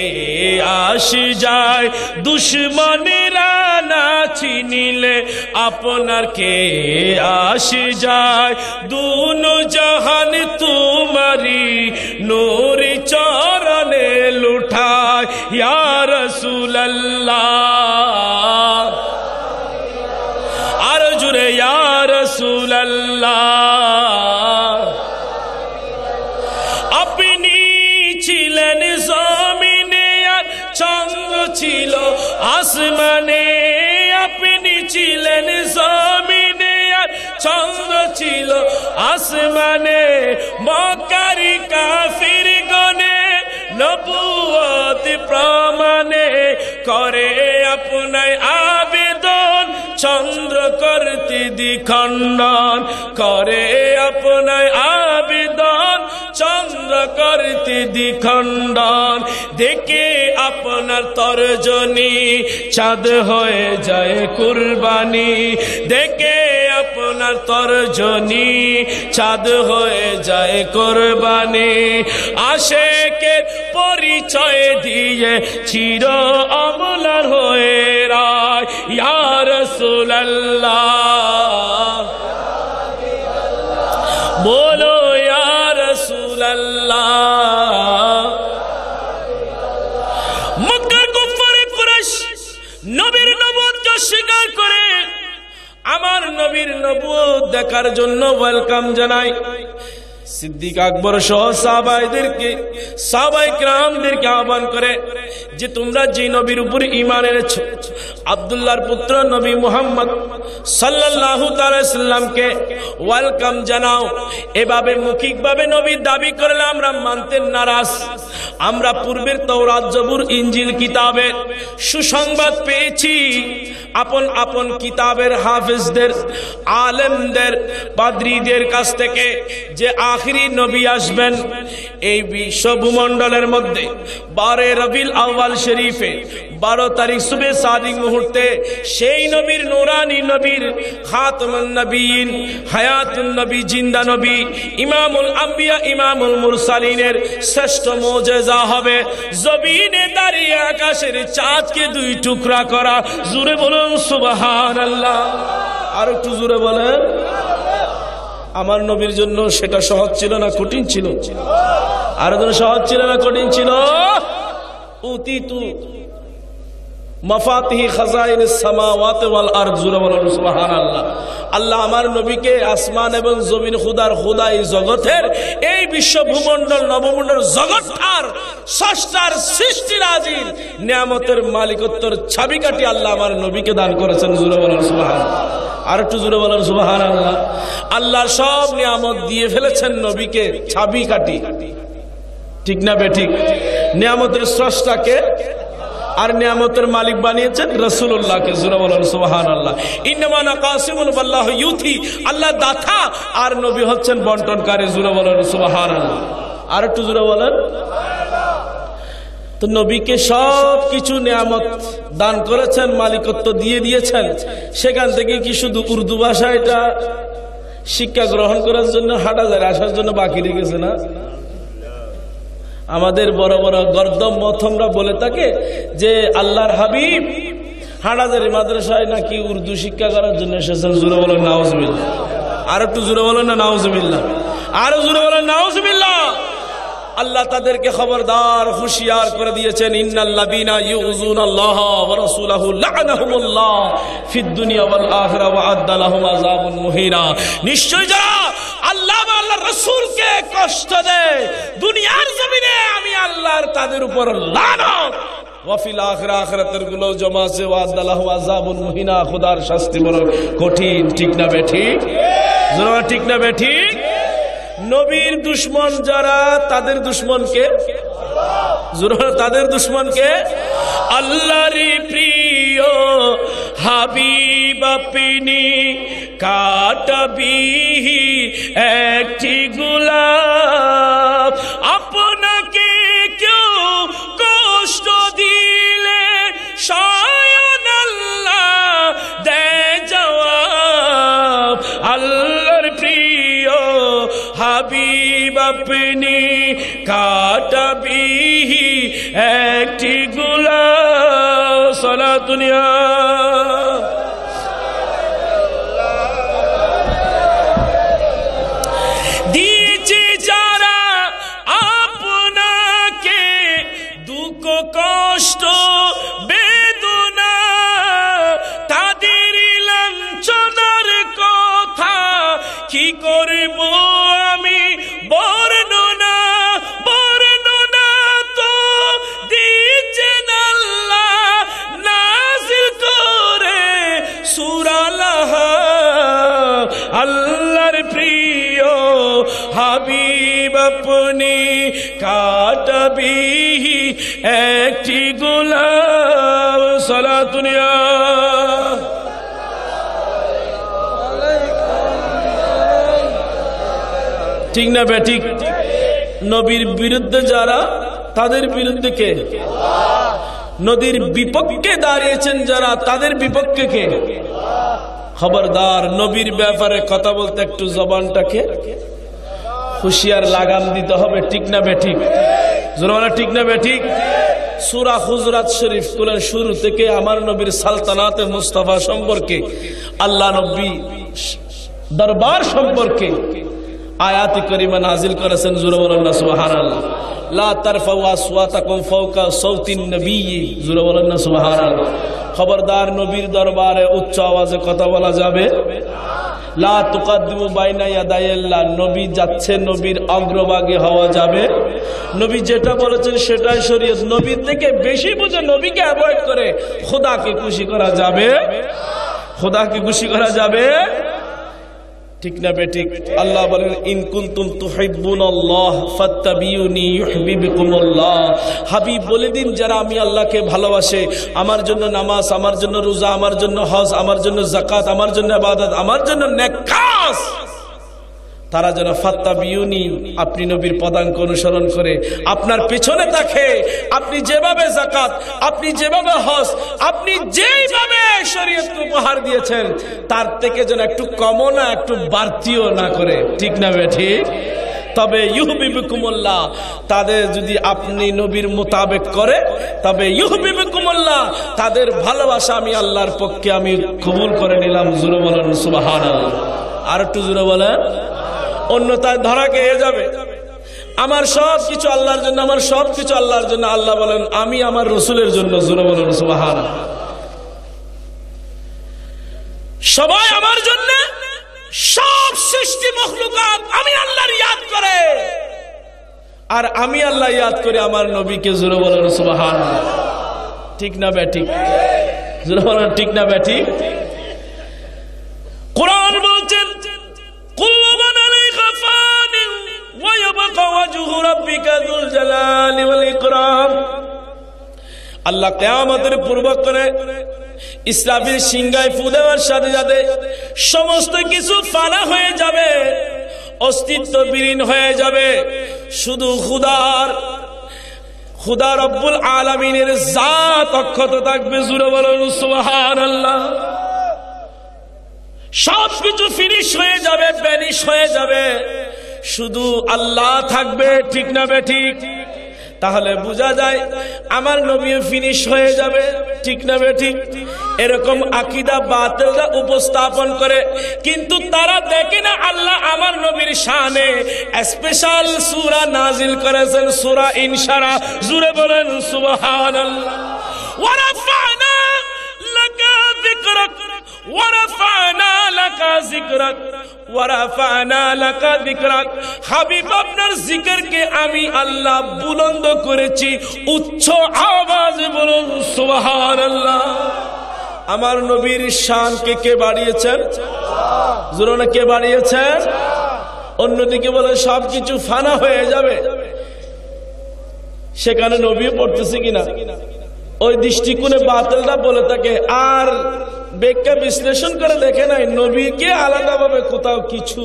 আসি যায়, দুশমনেরা না চিনিলে আপনার কে আসি যায়। দুনো জাহান তোমারি নূরি চরণে লুঠায় ইয়া রাসূলুল্লাহ। আর জুড়ে ইয়া রাসূলুল্লাহ। আপনি ছিলেন জমিনে আর চন্দ্র ছিল আসমানে, আপনি ছিলেন জমিনে আর চন্দ্র ছিল আসমানে। মক্কারি কাফির গনে নবুয়ত প্রমাণে করে আপনায় আবেদন, চন্দ্র করতে দ্বিখণ্ডন করে আপনায় আবেদন, চন্দ্র করতে দ্বিখণ্ডন। দেখে আপনার তর্জনী চাঁদ হয়ে যায় কুরবানি, দেখে আপনার তর্জনী চাঁদ হয়ে যায় কুরবানি। আশেকের পরিচয় দিয়ে চির অমলার হয়ে রায় ইয়া রাসূলুল্লাহ, বলো ইয়া রাসূলুল্লাহ। মক্কার কুফারে কুরাইশ নবীর নবুয়তকে স্বীকার করে আমার নবীর নবুয়ত দেখার জন্য ওয়েলকাম জানায়। সিদ্দিক আকবর সহ সাহাবাদেরকে, সাহাবায়ে কেরামদেরকে আহ্বান করে যে তোমরা যে নবীর উপর ঈমান এনেছো, আব্দুল্লাহর পুত্র নবী মুহাম্মদ সাল্লাল্লাহু তাআলা সাল্লামকে ওয়েলকাম জানাও। এভাবে মৌখিকভাবে নবীর দাবি করলে আমরা মানতে নারাজ। আমরা পূর্বের তাওরাত, জবুর, ইনজিল কিতাবে সুসংবাদ পেয়েছি আপন আপন কিতাবের হাফেজদের, আলেমদের, পাদ্রীদের কাছ থেকে যে আখিরি নবী আসবেন এই বিশ্ব ভূমণ্ডলের মধ্যে 12 রবিউল আউয়াল শরীফে 12 তারিখ সুবে সাদিক মুহূর্তে সেই নবীর নূরানি নবীর খাতামুন নবীন, হায়াতুন নবী, জিন্দা নবী, ইমামুল আম্বিয়া, ইমামুল মুরসালিনের শ্রেষ্ঠ মুজিজা হবে জমিনে দাঁড়িয়ে আকাশের চাঁদকে দুই টুকরা করা। জোরে বলুন সুবহানাল্লাহ। আর একটু জোরে বলেন। আমার নবীর জন্য সেটা সহজ ছিল না কঠিন ছিল? আর সহজ ছিল না কঠিন ছিল? উতিতু মাফাতিহি খাজাইনিস সামাওয়াতি ওয়াল আরদ, জোরে বলেন সুবহানাল্লাহ। আল্লাহ আমার নবীকে আসমান এবং জমিন খুদাই জগতের এই বিশ্ব ভূমণ্ডল নবমণ্ডল জগৎটার স্রষ্টার সৃষ্টিরাজির নিয়ামতের মালিকত্বের চাবিকাঠি আল্লাহ আমার নবীকে দান করেছেন, জোরে বলেন সুবহানাল্লাহ। আর একটু জোরে বলেন সুবহানাল্লাহ। আল্লাহ সব নিয়ামত দিয়ে ফেলেছেন নবীকে চাবিকাঠি, ঠিক না বেঠিক? নিয়ামতের স্রষ্টাকে আর নিয়ামতের মালিক বানিয়েছেন রাসূলুল্লাহকে, জোরে বলেন সুবহানাল্লাহ। ইন্নামা নাকাসিমুন ওয়াল্লাহু ইউতি, আল্লাহ দাতা আর নবী হচ্ছেন বন্টনকারী, জোরে বলেন সুবহানাল্লাহ। আর একটু জোরে বলেন। তো নবীকে সব কিছু নিয়ামত দান করেছেন, মালিকত্ব দিয়ে দিয়েছেন। সেখান থেকে কি শুধু উর্দু ভাষা এটা শিক্ষা গ্রহণ করার জন্য হাটাজারে আসার জন্য বাকি রেখেছে না? আমাদের বড় বড় গর্দম মথমরা বলে থাকে যে আল্লাহর হাবিব হাটাজারি মাদ্রাসায় নাকি উর্দু শিক্ষা করার জন্য এসেছেন, জোরে বলেন নাউজুবিল্লাহ। আর একটু জোরে বলেন না নাউজুবিল্লাহ। আরো জোরে বলেন নাউজুবিল্লাহ। আল্লাহ তাদেরকে খবরদার হুঁশিয়ার করে দিয়েছেন, ইন্নাল্লাযীনা ইউযুনাল্লাহা ওয়া রাসূলাহু লা'নাহুমুল্লাহ ফিদ দুনিয়া ওয়াল আখিরা ওয়া আ'আদ্দা লাহুম আযাবুন মুহিনা। নিশ্চয় যারা আল্লাহ বা আল্লাহর রাসূলকে কষ্ট দেয় দুনিয়ার জমিনে আমি আল্লাহর তাদের উপর লানত, ওয়া ফিল আখিরা আখিরাতের গুলো জমা আছে, ওয়া আ'আদ্দা লাহুম আযাবুন মুহিনা, খোদার শাস্তি বড় কঠিন, ঠিক না বেঠিক? জোরে ঠিক না বেঠিক? নবীর দুশ্মন যারা তাদের দুশ্মনকে তাদের দুশ্মনকে আল্লাহরই প্রিয় হাবিব আপনি কাটাবি একটি গোলাপ, আপনাকে কেউ কষ্ট দিলে স্বয়ং আল্লাহ দেয় জবাব। আল্লাহর প্রিয় হাবিব আপনি কাটাবি একটি গোলাপ। সালাতুনিয়া দিয়েছে যারা আপনাকে দুঃখ কষ্ট বেদনা, তাদের লাঞ্ছনার কথা কি করব আমি বর্ণনা, বর্ণনা তো দিয়েছেন আল্লাহ নাযিল করে সূরা লাহা। আল্লাহর প্রিয় হাবিব আপনি কাটাবি একটি গোলাপ। সালাতুনিয়া ঠিক না বেঠিক? নবীর বিরুদ্ধে যারা তাদের বিরুদ্ধে কে? নবীর বিপক্ষে দাঁড়িয়েছেন যারা তাদের বিপক্ষে কে? খবরদার, নবীর ব্যাপারে কথা বলতে একটু জবানটাকে হুঁশিয়ার লাগাম দিতে হবে, ঠিক না বেঠিক? জোরে ঠিক না বেঠিক? সূরা হুজরাত শরীফ কোরআন শুরু থেকে আমার নবীর সালতানাতে মুস্তাফা সম্পর্কে, আল্লাহ নবী দরবার সম্পর্কে আয়াত কারিমা নাজিল করেছেন, জোরে বলেন না সুবহানাল্লাহ। লা তারফাউ আসওয়াতাকুম ফাওকা সাওতিন নবী, জোরে বলেন না সুবহানাল্লাহ। খবরদার, নবীর দরবারে উচ্চ আওয়াজে কথা বলা যাবে। লা তুকাদ্দিমু বাইনা ইয়াদাইল্লাহ, নবী যাচ্ছে নবীর অগ্রভাগে হওয়া যাবে। নবী যেটা বলেছেন সেটাই শরীয়ত। নবীর থেকে বেশি বুঝে নবীকে অ্যাভয়েড করে খোদাকে খুশি করা যাবে, খোদাকে খুশি করা যাবে, ঠিক না বেঠিক? আল্লাহ বলেন, ইন কুনতুম তুহিব্বুনাল্লাহ ফাত্তাবিউনি ইউহিব্বুকুমুল্লাহ। হাবিব বলে দিন, যারা আমি আল্লাহকে ভালোবাসে, আমার জন্য নামাজ, আমার জন্য রোজা, আমার জন্য হজ, আমার জন্য যাকাত, আমার জন্য ইবাদত, আমার জন্য নেক কাজ, তারা যেন ফাত্তাবিউনি, আপনি নবীর পদাঙ্ক অনুসরণ করে আপনার পেছনে থাকে। আপনি যেভাবে যাকাত, আপনি যেভাবে হজ, আপনি যেভাবে শরীয়তকে উপহার দিয়েছেন তার থেকে যেন একটু কমও না একটু বাড়তিও না করে, ঠিক না বেঠিক? তবে ইউহিব্বুকুমুল্লাহ, তাদের যদি আপনি নবীর মোতাবেক করে তবে ইউহিব্বুকুমুল্লাহ, তাদের ভালোবাসা আমি আল্লাহর পক্ষে আমি কবুল করে নিলাম। জোরে বলেন সুবহানাল্লাহ। আর একটু জোরে বলেন। অন্যথায় ধরা খেয়ে যাবে। আমার সব কিছু আল্লাহর জন্য, আমার সব কিছু আল্লাহর জন্য। আল্লাহ বলেন আমি আমার রসুলের জন্য। জোরে বলেন সুবহানাল্লাহ। সবাই আমার জন্য, সব সৃষ্টি মখলুকাত আমি আল্লাহর ইয়াদ করে, আর আমি আল্লাহ ইয়াদ করে আমার নবীকে। জোরে বলেন সুবহানাল্লাহ। ঠিক না বেঠিক? জোরে বলেন ঠিক না বেঠিক? কোরআন বলছেন কুল্লু মান আলাইহা ফানিন ওয়া ইয়াবকা ওয়াজহু রাব্বিকা যুল জালালি ওয়াল ইকরাম। আল্লাহ কিয়ামতের পূর্ব করে ইসরাফিল সিংহায় ফু দেওয়ার সাথে সাথে সমস্ত কিছু ফানা হয়ে যাবে, অস্তিত্ব বিলীন হয়ে যাবে। শুধু খুদা রব্বুল আলামিনের জাত অক্ষত থাকবে। জোরে বলুন সুবহানাল্লাহ। সবকিছু ফিনিশ হয়ে যাবে, ভ্যানিশ হয়ে যাবে, শুধু আল্লাহ থাকবে। ঠিক না বেঠিক? তাহলে বোঝা যায় আমার নবী ফিনিশ হয়ে যাবে। ঠিক না বেঠিক? এরকম আকীদা বাতিলরা উপস্থাপন করে, কিন্তু তারা দেখে না আল্লাহ আমার নবীর শানে স্পেশাল সূরা নাজিল করেছেন, সূরা ইনশিরাহ। জোরে বলেন সুবহানাল্লাহ। ওয়া রাফা'না লাকা যিকরাক ওয়া রাফা'না লাকা যিকরাক ওয়া রাফা'না লাকা যিকরাক। হাবিব আপনার জিকিরকে আমি আল্লাহ বুলন্দ করেছি। উচ্চ আওয়াজে বলুন সুবহানাল্লাহ। আমার নবীর শানকে কে বাড়িয়েছেন? জোরে না, কে বাড়িয়েছেন? অন্যদিকে বলে সবকিছু ফানা হয়ে যাবে, সেখানে নবীও পড়তেছে কিনা ওই দৃষ্টিকোণে বাতিলরা বলে থাকে। আর ব্যাখ্যা বিশ্লেষণ করে দেখে নাই নবীকে আলাদাভাবে কোথাও কিছু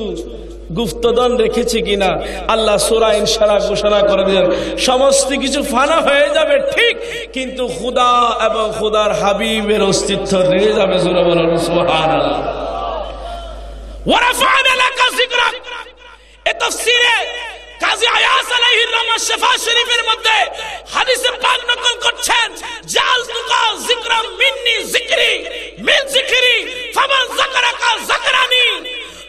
গুপ্তধন রেখেছে কিনা। আল্লাহ সূরা ইনশিরাহ ঘোষণা করে দিলেন সমস্ত কিছু ফানা হয়ে যাবে, ঠিক, কিন্তু খুদা এবং খুদার হাবিবের অস্তিত্ব রয়ে যাবে। জোরে বলুন সুবহানাল্লাহ। ওয়া রাফা'না লাকা যিকরাক। এ তাফসীরে কাজী আয়াস আলাইহির রহমাত শিফা শরীফের মধ্যে হাদিসে পাক নকল করছেন, জালতুকা যিকরাম মিন্নি যিকরি মিন যিকরি ফামান যাকারাকা যাকরানি।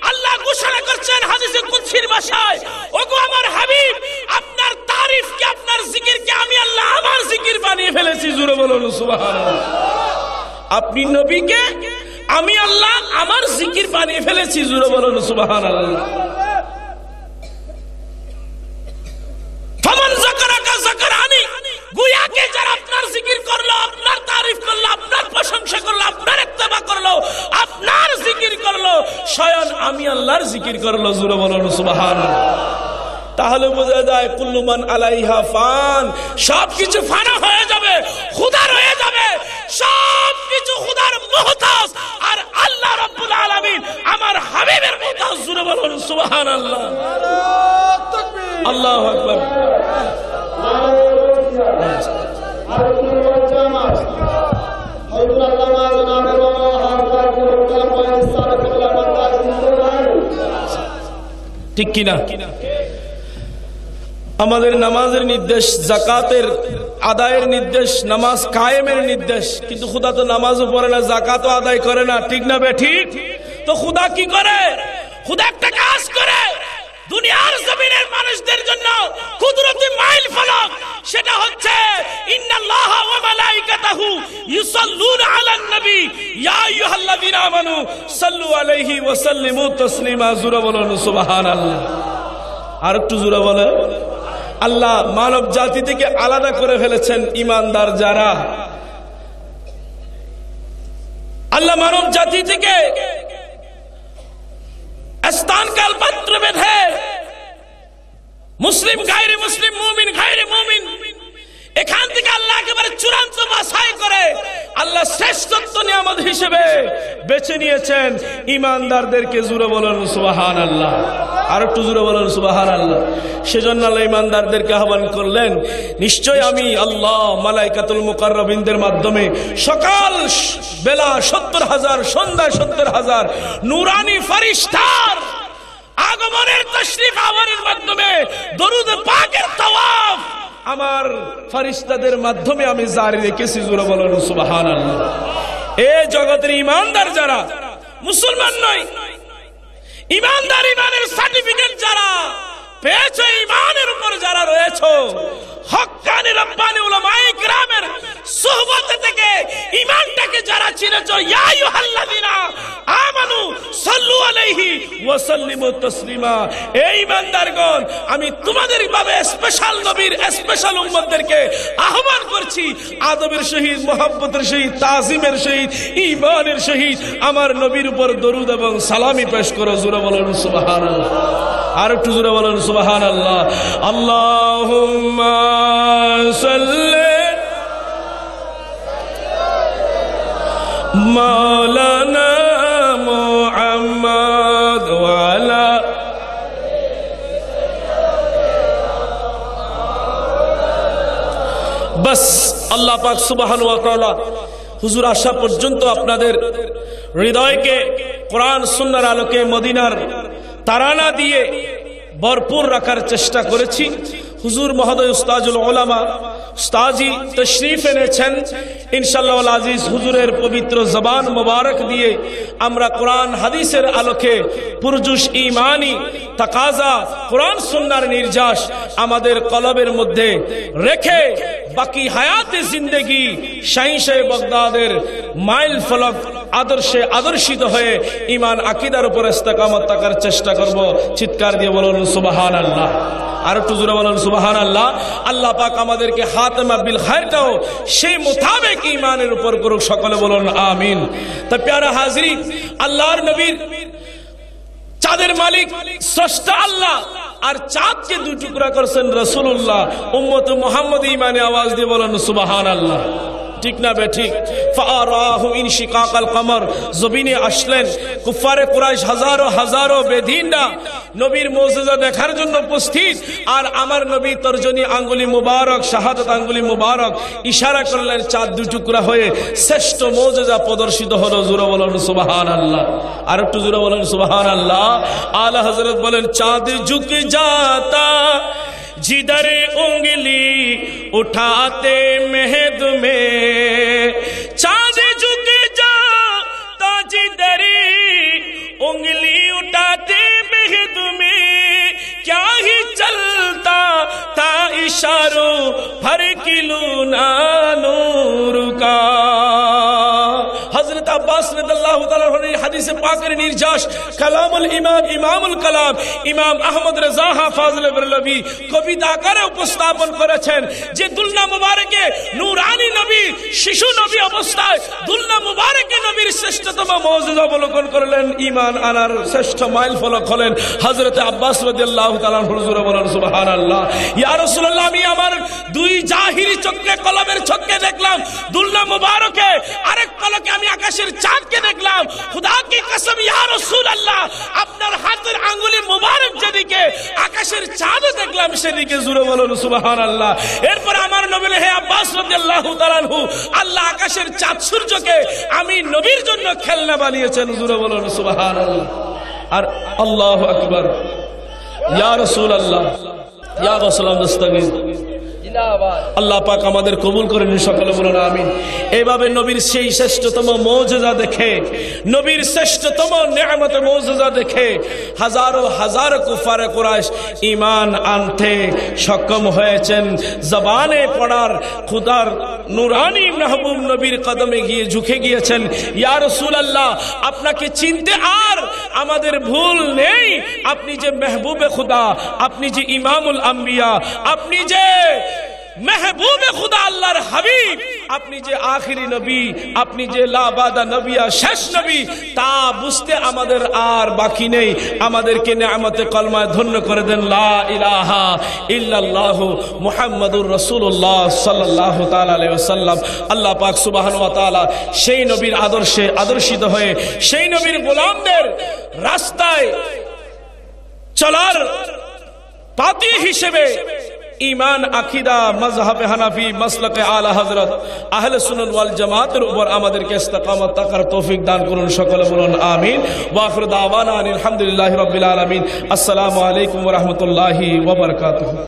আল্লাহ ঘোষণা করছেন হাদিসে কুদসির ভাষায়, ওগো আমার হাবিব, আপনার তারিফকে, আপনার জিকিরকে আমি আল্লাহ আমার জিকির বানিয়ে ফেলেছি। জোরে বলুন সুবহানাল্লাহ। আপনি নবীকে আমি আল্লাহ আমার জিকির বানিয়ে ফেলেছি। জোরে বলুন সুবহানাল্লাহ। ফামান যাকারাকা যাকরানি, গুয়াকে যারা আপনার জিকির করলো, আপনার তারিফ করলো, আপনার প্রশংসা করলো, আপনার ইত্তেবা করলো, আপনার জিকির করলো, স্বয়ং আমি আল্লাহর জিকির করলো। জোরে বলুন সুবহানাল্লাহ। তাহলে বোঝা যায় কুল্লু মান আলাইহা ফান, সবকিছু ফানা হয়ে যাবে, খুদা রয়ে যাবে, সবকিছু খুদার মুহতাজ, আর আল্লাহ রাব্বুল আলামিন আমার হাবিবের মুহতাজ। জোরে বলুন সুবহানাল্লাহ। আল্লাহু আকবার। ঠিক কিনা? আমাদের নামাজের নির্দেশ, যাকাতের আদায়ের নির্দেশ, নামাজ কায়েমের নির্দেশ, কিন্তু খুদা তো নামাজও পড়ে না, যাকাতও আদায় করে না। ঠিক না বেঠিক? তো খুদা কি করে? খুদা একটা কাজ করে দুনিয়ার জমিনের মানুষদের জন্য কুদরতি মাইল ফলক, সেটা হচ্ছে ইন্নাল্লাহা ওয়া মালাইকাতাহু ইউসাল্লুনা আলান নবী ইয়া আইয়ুহাল্লাযীনা আমানু সাল্লু আলাইহি ওয়া সাল্লিমু তাসলিমা। জোরে বলুন সুবহানাল্লাহ। আর একটু জোরে বলেন। আল্লাহ মানব জাতি থেকে আলাদা করে ফেলেছেন ঈমানদার যারা। আল্লাহ মানব জাতি থেকে স্থান কাল পাত্র বেঁধে মুসলিম গায়রে মুসলিম, মুমিন গায়রে মুমিন, এখান থেকে আল্লাহ একেবারে চূড়ান্ত বাছাই করে আল্লাহ শ্রেষ্ঠত্ব নিয়ামত হিসেবে বেছে নিয়েছেন ঈমানদারদেরকে। জোরে বলুন সুবহানাল্লাহ। আর একটু জোরে বলুন সুবহানাল্লাহ। সেজন্য আল্লাহ ঈমানদারদেরকে আহ্বান করলেন, নিশ্চয় আমি আল্লাহ মালাইকাতুল মুকাররবিনদের মাধ্যমে সকাল বেলা 70,000, সন্ধ্যায় 70,000 নূরানি ফেরেশতার আগমনের তাশরিফ আওয়ারের মাধ্যমে দরুদ পাকের তাওয়াফ আমার ফেরেশতাদের মাধ্যমে আমি জারি রেখেছি। জোরে বলেন সুবহানাল্লাহ। এই জগতের ঈমানদার যারা মুসলমান নয়, ঈমানদার, ঈমানের সার্টিফিকেট যারা পেয়েছো, ঈমানের উপর যারা রয়েছো, হক্কানি রব্বানি উলামায়ে কিরামের সুহবত থেকে ঈমানটাকে যারা চিনেছো, ইয়া আইয়ুহাল্লাযিনা আমানু সাল্লু আলাইহি ওয়া সাল্লিমু তাসলিমা। এই ঈমানদারগণ, আমি তোমাদের ভাবে স্পেশাল নবীর স্পেশাল উম্মতদেরকে আহ্বান করছি, আদবের সহিত, মুহাব্বতের সহিত, তাজিমের সহিত, ঈমানের সহিত আমার নবীর উপর দরুদ এবং সালামি পেশ করো। জোরে বলুন সুবহানাল্লাহ। আর একটু জোরে বলুন সুবহানাল্লাহ। আল্লাহুম্মা সাল্লি মাওলানা মুহাম্মদ ওয়া আলা বাস। আল্লাহ পাক সুবহানাহু ওয়া তাআলা হুজুর আসা পর্যন্ত আপনাদের হৃদয়কে কোরআন সুন্নাহর আলোকে মদিনার তারানা দিয়ে ভরপুর রাখার চেষ্টা করেছি। হুজুর মহোদয় উস্তাজুল উলামা উস্তাজি তশরিফ এনেছেন। ইনশাআল্লাহ আল আজিজ হুজুরের পবিত্র জবান মোবারক দিয়ে আমরা কোরআন হাদিসের আলোকে পুরজুশ ঈমানি তাকাজা, কোরআন সুন্নাহর নির্যাস আমাদের কলবের মধ্যে রেখে বাকি হায়াতে জিন্দেগি শাহিনশাহ বাগদাদের মাইল ফলক আদর্শে আদর্শিত হয়ে ঈমান আকীদার উপর ইস্তেকামত থাকার চেষ্টা করব। চিৎকার দিয়ে বলুন সুবহানাল্লাহ। আর একটু জোরে বলুন সুবহানাল্লাহ। আল্লাহ পাক আমাদেরকে খাতেমা বিল খায়রটাও সেই মোতাবেক ঈমানের উপর করুক। সকলে বলুন আমিন। তা প্যারা হাজরিন, আল্লাহর নবীর চাঁদের মালিক স্রষ্টা আল্লাহ, আর চাঁদকে দুই টুকরা করেছেন রাসূলুল্লাহ। উম্মত মুহাম্মদী ঈমানে আওয়াজ দিয়ে বলুন সুবহানাল্লাহ। ঠিক না বেঠিক? ফাআরাহু ইনশিকাকাল কমর, জমিনে আসলেন কুফারে কুরাইশ হাজারো হাজারো বেদিনরা নবীর মুজিজা দেখার জন্য উপস্থিত। আর আমার নবী তর্জনী আঙ্গুলি মুবারক, শাহাদাত আঙ্গুলি মুবারক ইশারা করলেন, চাঁদ দুই টুকরা হয়ে শ্রেষ্ঠ মুজিজা প্রদর্শিত হলো। জোরে বলুন সুবহানাল্লাহ। আর একটু জোরে বলুন সুবহানাল্লাহ। আলা হযরত বলেন, চাঁদ ঝুঁক जाता जिधर उंगली उठाते महद में, चांद झुक जाता जिधर उंगली उठाते महद में, क्या ही चलता था इशारों भर किलूना नूर का। हजरत अब्बास रज़ियल्लाहु ताआला अन्हु হাদিসে পাকের নির্যাস কালামুল ইমাম, ইমামুল কালাম ইমাম আহমদ রেজা হাফিজুল বরলভী কবিতা আকারে উপস্থাপন করেছেন যে দুলনা মুবারকে নূরানী নবী, শিশু নবী অবস্থায় দুলনা মুবারকে নবীর শ্রেষ্ঠতম মুজিজা অবলোকন করলেন। ঈমান আনার শ্রেষ্ঠ মাইল ফলক হলেন হযরত আব্বাস রাদিয়াল্লাহু তাআলা হুজুর বলেন সুবহানাল্লাহ। ইয়া রাসূলুল্লাহ, আমি আমার দুই জাহিরি চোখে কলবের চোখে দেখলাম দুলনা মুবারকে, আরেক পলকে আমি আকাশের চাঁদকে দেখলাম। খুদা কি কসম ইয়া রাসূলুল্লাহ, আপনার হাতের আঙ্গুলি মুবারক যেদিকে, আকাশের চাঁদও দেখলাম সেদিকে। জোরে বলুন সুবহানাল্লাহ। এরপর আমার নবী হে আব্বাস রাদিয়াল্লাহু তাআলা আনহু, আল্লাহ আকাশের চাঁদ সূর্যকে আমি নবীর জন্য খেলনা বানিয়েছেন। জোরে বলুন সুবহানাল্লাহ। আর আল্লাহু আকবার। ইয়া রাসূলুল্লাহ, ইয়া রাসূলুল্লাহ দস্তগীর, আল্লাহ পাক আমাদের কবুল করেন, সকলে বলুন আমিন। এইভাবে নবীর সেই শ্রেষ্ঠতম মুজিজা দেখে, নবীর শ্রেষ্ঠতম নিয়ামত মুজিজা দেখে হাজারো হাজারো কুফারে কুরাইশ ঈমান আনতে সক্ষম হয়েছেন। জবানে পড়ার খুদার নূরানী মাহবুব নবীর কদমে গিয়ে ঝুঁকে গিয়েছেন। ইয়া রাসূলুল্লাহ, আপনাকে চিনতে আর আমাদের ভুল নেই। আপনি যে মেহবুবে খুদা, আপনি যে ইমামুল আম্বিয়া, আপনি যে মেহবুবে খুদা আল্লাহর হাবিব, আপনি যে আখিরি নবী, আপনি যে লাবাদা নবিয়া শেষ নবী, তা বুঝতে আমাদের আর বাকি নেই। আমাদেরকে নিয়ামতে কলমায় ধন্য করে দেন, লা ইলাহা ইল্লাল্লাহু মুহাম্মাদুর রাসূলুল্লাহ সাল্লাল্লাহু তাআলা আলাইহি ওয়াসাল্লাম। আল্লাহ পাক সুবহানাহু ওয়া তাআলা সেই নবীর আদর্শে আদর্শিত হয়ে সেই নবীর গোলামদের রাস্তায় চলার পাতি হিসেবে ঈমান আকীদা মাযহাবে হানাফি মাসলাকে আলা হযরত আহলে সুন্নাত ওয়াল জামাতের উপর আমাদেরকে ইস্তেকামত থাকার তৌফিক দান করুন। সকলে বলুন আমিন। ওয়া আখিরু দাওয়ানা আলহামদুলিল্লাহি রাব্বিল আলামিন। আসসালামু আলাইকুম ওয়া রাহমাতুল্লাহি ওয়া বারাকাতুহু।